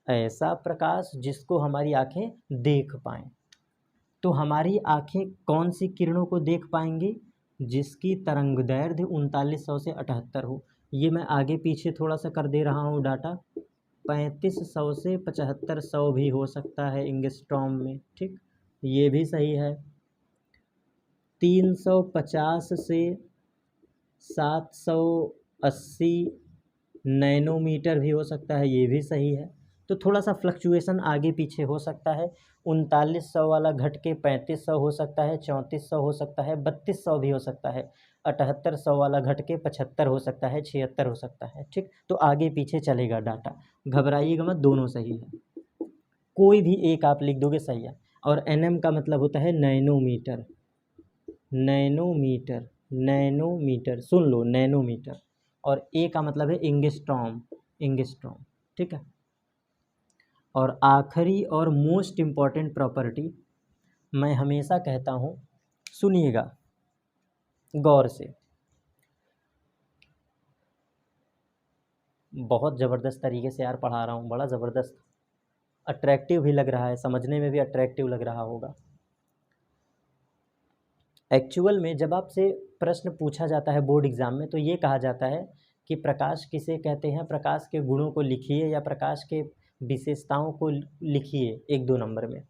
ऐसा प्रकाश जिसको हमारी आंखें देख पाएँ। तो हमारी आंखें कौन सी किरणों को देख पाएंगी? जिसकी तरंगदैर्ध्य 3900 से 78 हो। ये मैं आगे पीछे थोड़ा सा कर दे रहा हूँ डाटा, 3500 से 7500 भी हो सकता है एंगस्ट्रॉम में। ठीक, ये भी सही है। 350 से 780 नैनोमीटर भी हो सकता है, ये भी सही है। तो थोड़ा सा फ्लक्चुएशन आगे पीछे हो सकता है। 3900 वाला घट के 3500 हो सकता है, 3400 हो सकता है, 3200 भी हो सकता है, 7800 वाला घट के 75 हो सकता है, 76 हो सकता है। ठीक, तो आगे पीछे चलेगा डाटा, घबराइएगा मत, दोनों सही है, कोई भी एक आप लिख दोगे सही है। और एनएम का मतलब होता है नैनोमीटर, नैनोमीटर, नैनोमीटर, सुन लो, नैनोमीटर। और ए का मतलब है एंगस्ट्रॉम, एंगस्ट्रॉम। ठीक है, और आखिरी और मोस्ट इम्पॉर्टेंट प्रॉपर्टी मैं हमेशा कहता हूँ, सुनिएगा गौर से, बहुत ज़बरदस्त तरीके से यार पढ़ा रहा हूँ, बड़ा ज़बरदस्त, अट्रैक्टिव भी लग रहा है, समझने में भी अट्रैक्टिव लग रहा होगा। एक्चुअल में जब आपसे प्रश्न पूछा जाता है बोर्ड एग्ज़ाम में तो ये कहा जाता है कि प्रकाश किसे कहते हैं, प्रकाश के गुणों को लिखिए या प्रकाश के विशेषताओं को लिखिए 1-2 नंबर में।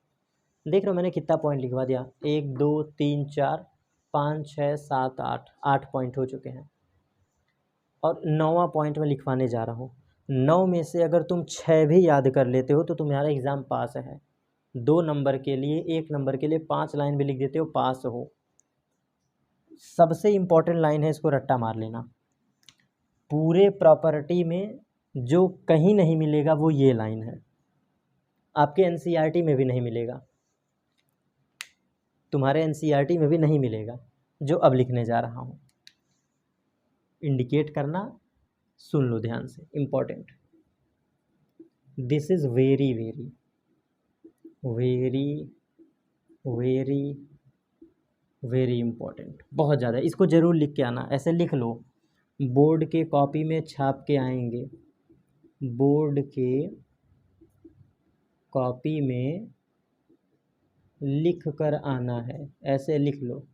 देख रहे हो मैंने कितना पॉइंट लिखवा दिया, 1 2 3 4 5 6 7 8 पॉइंट हो चुके हैं। और 9वां पॉइंट में लिखवाने जा रहा हूँ। 9 में से अगर तुम 6 भी याद कर लेते हो तो तुम्हारा एग्ज़ाम पास है। 2 नंबर के लिए, 1 नंबर के लिए 5 लाइन भी लिख देते हो, पास हो। सबसे इम्पोर्टेंट लाइन है, इसको रट्टा मार लेना। पूरे प्रॉपर्टी में जो कहीं नहीं मिलेगा वो ये लाइन है, आपके एनसीईआरटी में भी नहीं मिलेगा, तुम्हारे एनसीईआरटी में भी नहीं मिलेगा, जो अब लिखने जा रहा हूँ। इंडिकेट करना, सुन लो ध्यान से, important. This is very very very very very important, बहुत ज़्यादा, इसको ज़रूर लिख के आना, ऐसे लिख लो, बोर्ड के कॉपी में छाप के आएंगे, बोर्ड के कॉपी में लिख कर आना है, ऐसे लिख लो।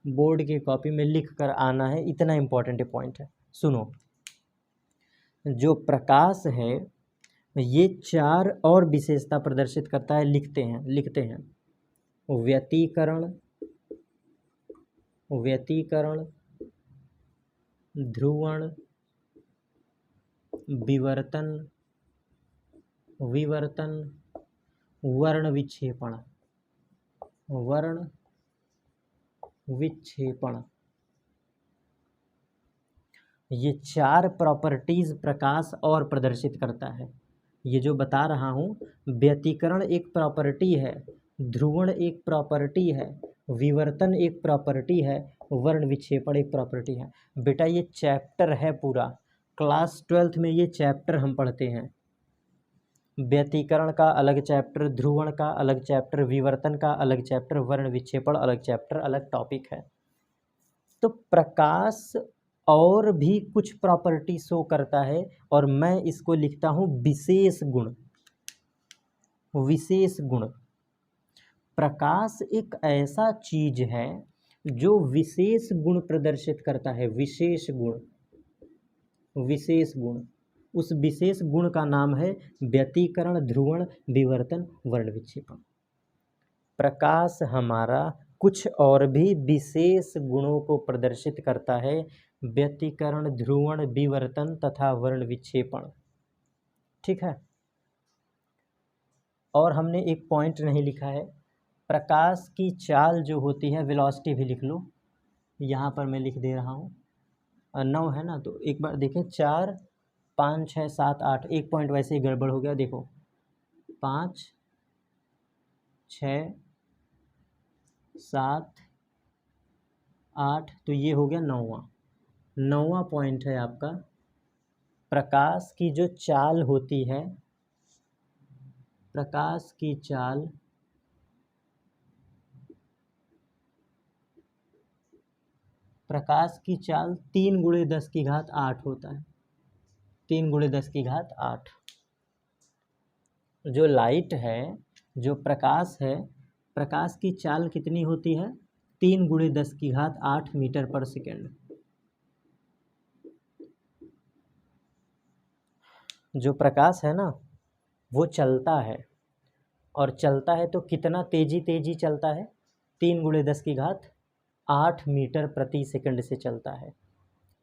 बोर्ड की कॉपी में लिख कर आना है, इतना इम्पोर्टेंट पॉइंट है। सुनो, जो प्रकाश है ये 4 और विशेषता प्रदर्शित करता है, लिखते हैं व्यतिकरण, ध्रुवण, विवर्तन, वर्ण विक्षेपण। ये 4 प्रॉपर्टीज प्रकाश और प्रदर्शित करता है। ये जो बता रहा हूँ, व्यतिकरण एक प्रॉपर्टी है, ध्रुवण एक प्रॉपर्टी है, विवर्तन एक प्रॉपर्टी है, वर्ण विक्षेपण एक प्रॉपर्टी है। बेटा ये चैप्टर है पूरा, क्लास 12th में ये चैप्टर हम पढ़ते हैं। व्यतिकरण का अलग चैप्टर, ध्रुवण का अलग चैप्टर, विवर्तन का अलग चैप्टर, वर्ण विक्षेपण अलग चैप्टर, अलग टॉपिक है। तो प्रकाश और भी कुछ प्रॉपर्टी शो करता है और मैं इसको लिखता हूँ विशेष गुण। प्रकाश एक ऐसा चीज है जो विशेष गुण प्रदर्शित करता है, विशेष गुण। उस विशेष गुण का नाम है व्यतिकरण, ध्रुवण, विवर्तन, वर्ण विक्षेपण। प्रकाश हमारा कुछ और भी विशेष गुणों को प्रदर्शित करता है, व्यतिकरण, ध्रुवण, विवर्तन तथा वर्ण विक्षेपण। ठीक है। और हमने एक पॉइंट नहीं लिखा है, प्रकाश की चाल जो होती है, वेलोसिटी भी लिख लो, यहाँ पर मैं लिख दे रहा हूँ। 9 है ना, तो एक बार देखें, 4 5 6 7 8, एक पॉइंट वैसे ही गड़बड़ हो गया। देखो 5 6 7 8, तो ये हो गया 9वां पॉइंट है आपका। प्रकाश की जो चाल होती है, प्रकाश की चाल प्रकाश की चाल 3 × 10⁸ होता है। 3 × 10⁸। जो लाइट है, जो प्रकाश है, प्रकाश की चाल कितनी होती है? 3 × 10⁸ मीटर पर सेकेंड। जो प्रकाश है ना, वो चलता है, और चलता है तो कितना तेजी चलता है? 3 × 10⁸ मीटर प्रति सेकंड से चलता है।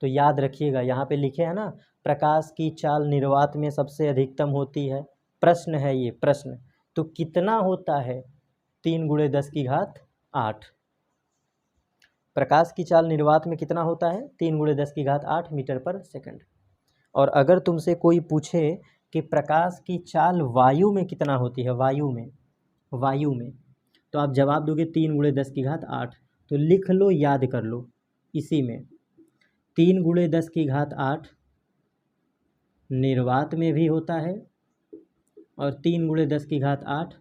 तो याद रखिएगा, यहाँ पे लिखे हैं ना, प्रकाश की चाल निर्वात में सबसे अधिकतम होती है। प्रश्न है ये, प्रश्न। तो कितना होता है 3 × 10⁸? प्रकाश की चाल निर्वात में कितना होता है? 3 × 10⁸ मीटर पर सेकंड। और अगर तुमसे कोई पूछे कि प्रकाश की चाल वायु में कितना होती है, वायु में, तो आप जवाब दोगे 3 × 10⁸। तो लिख लो, याद कर लो, इसी में 3 × 10⁸ निर्वात में भी होता है और 3 × 10⁸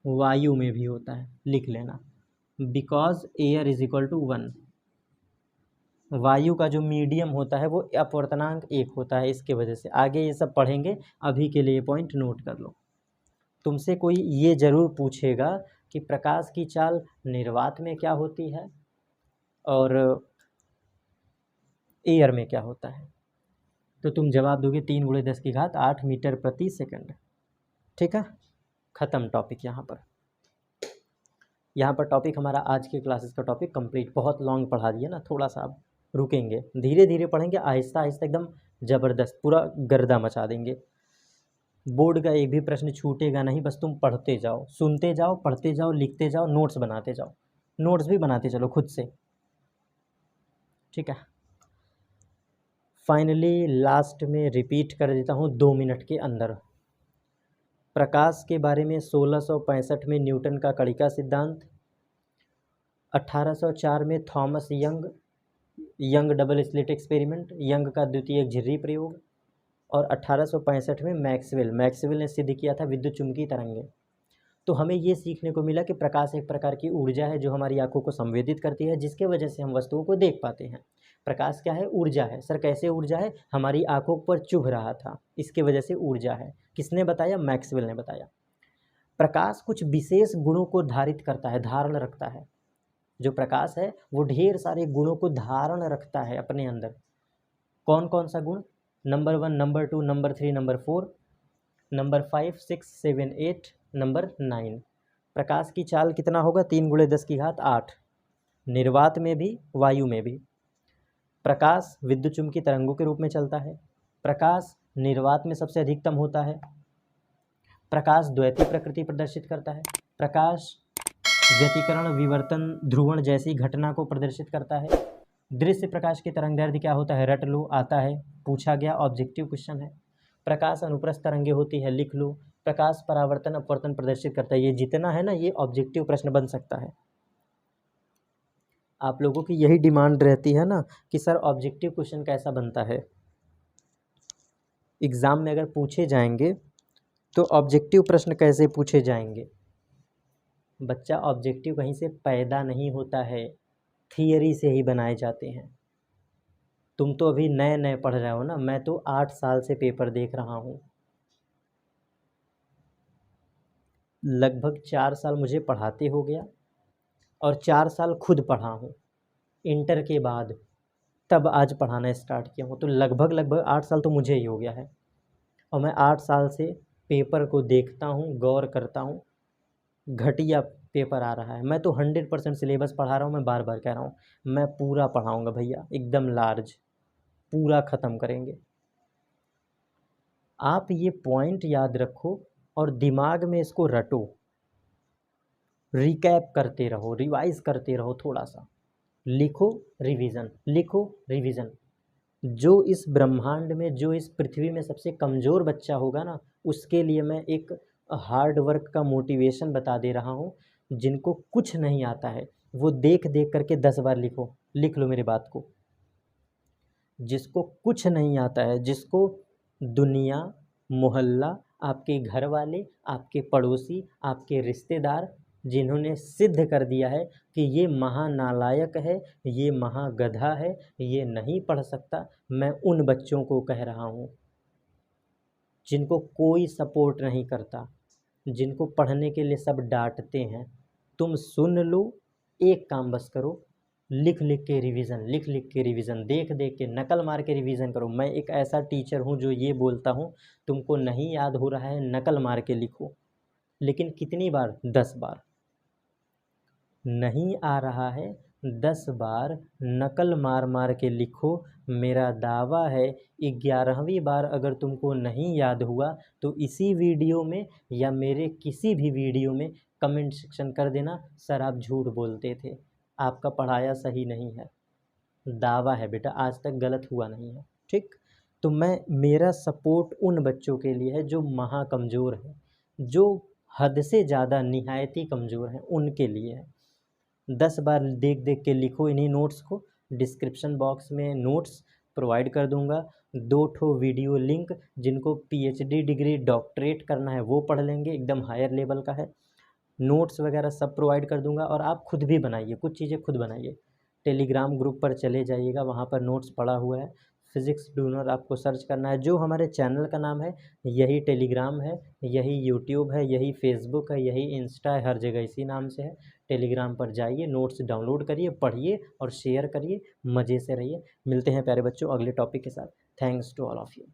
वायु में भी होता है। लिख लेना, because air is equal to 1। वायु का जो मीडियम होता है वो अपवर्तनांक 1 होता है, इसके वजह से। आगे ये सब पढ़ेंगे, अभी के लिए पॉइंट नोट कर लो। तुमसे कोई ये ज़रूर पूछेगा कि प्रकाश की चाल निर्वात में क्या होती है और एयर में क्या होता है, तो तुम जवाब दोगे 3 × 10⁸ मीटर प्रति सेकंड। ठीक है, ख़त्म टॉपिक। यहाँ पर टॉपिक हमारा आज के क्लासेस का टॉपिक कंप्लीट। बहुत लॉन्ग पढ़ा दिया ना, थोड़ा सा अब रुकेंगे, धीरे धीरे पढ़ेंगे, आहिस्ता आहिस्ता एकदम ज़बरदस्त पूरा गर्दा मचा देंगे। बोर्ड का एक भी प्रश्न छूटेगा नहीं, बस तुम पढ़ते जाओ, सुनते जाओ, पढ़ते जाओ, लिखते जाओ, नोट्स बनाते जाओ, नोट्स भी बनाते चलो खुद से। ठीक है, फाइनली लास्ट में रिपीट कर देता हूँ 2 मिनट के अंदर। प्रकाश के बारे में 1665 में न्यूटन का कणिका सिद्धांत, 1804 में Thomas young double slit experiment, young का द्वितीय झिर्री प्रयोग, और 1865 में मैक्सवेल ने सिद्ध किया था विद्युत चुंबकीय तरंगें। तो हमें ये सीखने को मिला कि प्रकाश एक प्रकार की ऊर्जा है जो हमारी आंखों को संवेदित करती है, जिसके वजह से हम वस्तुओं को देख पाते हैं। प्रकाश क्या है? ऊर्जा है। सर कैसे ऊर्जा है? हमारी आंखों पर चुभ रहा था, इसके वजह से ऊर्जा है। किसने बताया? मैक्सवेल ने बताया। प्रकाश कुछ विशेष गुणों को धारित करता है, धारण रखता है। जो प्रकाश है वो ढेर सारे गुणों को धारण रखता है अपने अंदर। कौन कौन सा गुण? Number 1, number 2, number 3, number 4, number 5, 6, 7, 8, number 9। प्रकाश की चाल कितना होगा? 3 × 10⁸ निर्वात में भी, वायु में भी। प्रकाश विद्युत चुम्बकीय तरंगों के रूप में चलता है। प्रकाश निर्वात में सबसे अधिकतम होता है। प्रकाश द्वैतीय प्रकृति प्रदर्शित करता है। प्रकाश व्यतिकरण, विवर्तन, ध्रुवण जैसी घटना को प्रदर्शित करता है। दृश्य प्रकाश की तरंगदैर्घ्य क्या होता है? रट लो, आता है, पूछा गया, ऑब्जेक्टिव क्वेश्चन है। प्रकाश अनुप्रस्थ तरंगे होती है, लिख लो। प्रकाश परावर्तन अपवर्तन प्रदर्शित करता है। ये जितना है ना, ये ऑब्जेक्टिव प्रश्न बन सकता है। आप लोगों की यही डिमांड रहती है ना कि सर ऑब्जेक्टिव क्वेश्चन कैसा बनता है। एग्ज़ाम में अगर पूछे जाएंगे तो ऑब्जेक्टिव प्रश्न कैसे पूछे जाएंगे? बच्चा, ऑब्जेक्टिव कहीं से पैदा नहीं होता है, थियरी से ही बनाए जाते हैं। तुम तो अभी नए नए पढ़ रहे हो ना, मैं तो 8 साल से पेपर देख रहा हूँ। लगभग 4 साल मुझे पढ़ाते हो गया और 4 साल खुद पढ़ा हूँ इंटर के बाद, तब आज पढ़ाना स्टार्ट किया हूँ। तो लगभग 8 साल तो मुझे ही हो गया है और मैं 8 साल से पेपर को देखता हूँ, गौर करता हूँ। घटिया पेपर आ रहा है। मैं तो 100% सिलेबस पढ़ा रहा हूँ। मैं बार बार कह रहा हूँ, मैं पूरा पढ़ाऊँगा भैया, एकदम लार्ज, पूरा ख़त्म करेंगे। आप ये पॉइंट याद रखो और दिमाग में इसको रटो, रिकैप करते रहो, रिवाइज करते रहो, थोड़ा सा लिखो, रिवीजन, लिखो, रिवीजन। जो इस ब्रह्मांड में, जो इस पृथ्वी में सबसे कमज़ोर बच्चा होगा ना, उसके लिए मैं एक हार्ड वर्क का मोटिवेशन बता दे रहा हूँ। जिनको कुछ नहीं आता है वो देख देख करके 10 बार लिखो, लिख लो मेरी बात को। जिसको कुछ नहीं आता है, जिसको दुनिया, मोहल्ला, आपके घर वाले, आपके पड़ोसी, आपके रिश्तेदार, जिन्होंने सिद्ध कर दिया है कि ये महानालायक है, ये महागधा है, ये नहीं पढ़ सकता, मैं उन बच्चों को कह रहा हूँ जिनको कोई सपोर्ट नहीं करता, जिनको पढ़ने के लिए सब डांटते हैं। तुम सुन लो, एक काम बस करो, लिख लिख के रिवीजन, लिख लिख के रिवीजन, देख देख के, नकल मार के रिवीजन करो। मैं एक ऐसा टीचर हूँ जो ये बोलता हूँ, तुमको नहीं याद हो रहा है, नकल मार के लिखो। लेकिन कितनी बार? 10 बार। नहीं आ रहा है, 10 बार नकल मार मार के लिखो। मेरा दावा है 11वीं बार अगर तुमको नहीं याद हुआ तो इसी वीडियो में या मेरे किसी भी वीडियो में कमेंट सेक्शन कर देना, सर आप झूठ बोलते थे, आपका पढ़ाया सही नहीं है। दावा है बेटा, आज तक गलत हुआ नहीं है। ठीक, तो मेरा सपोर्ट उन बच्चों के लिए है जो महा कमज़ोर है, जो हद से ज़्यादा निहायती कमज़ोर हैं, उनके लिए है। 10 बार देख देख के लिखो इन्हीं नोट्स को। डिस्क्रिप्शन बॉक्स में नोट्स प्रोवाइड कर दूंगा, 2 ठो वीडियो लिंक। जिनको पीएचडी डिग्री, डॉक्टरेट करना है वो पढ़ लेंगे, एकदम हायर लेवल का है। नोट्स वगैरह सब प्रोवाइड कर दूंगा और आप खुद भी बनाइए, कुछ चीज़ें खुद बनाइए। टेलीग्राम ग्रुप पर चले जाइएगा, वहाँ पर नोट्स पड़ा हुआ है। फिज़िक्स डूनर आपको सर्च करना है। जो हमारे चैनल का नाम है, यही टेलीग्राम है, यही यूट्यूब है, यही फेसबुक है, यही इंस्टा है, हर जगह इसी नाम से है। टेलीग्राम पर जाइए, नोट्स डाउनलोड करिए, पढ़िए और शेयर करिए, मज़े से रहिए। मिलते हैं प्यारे बच्चों अगले टॉपिक के साथ। Thanks to all of you.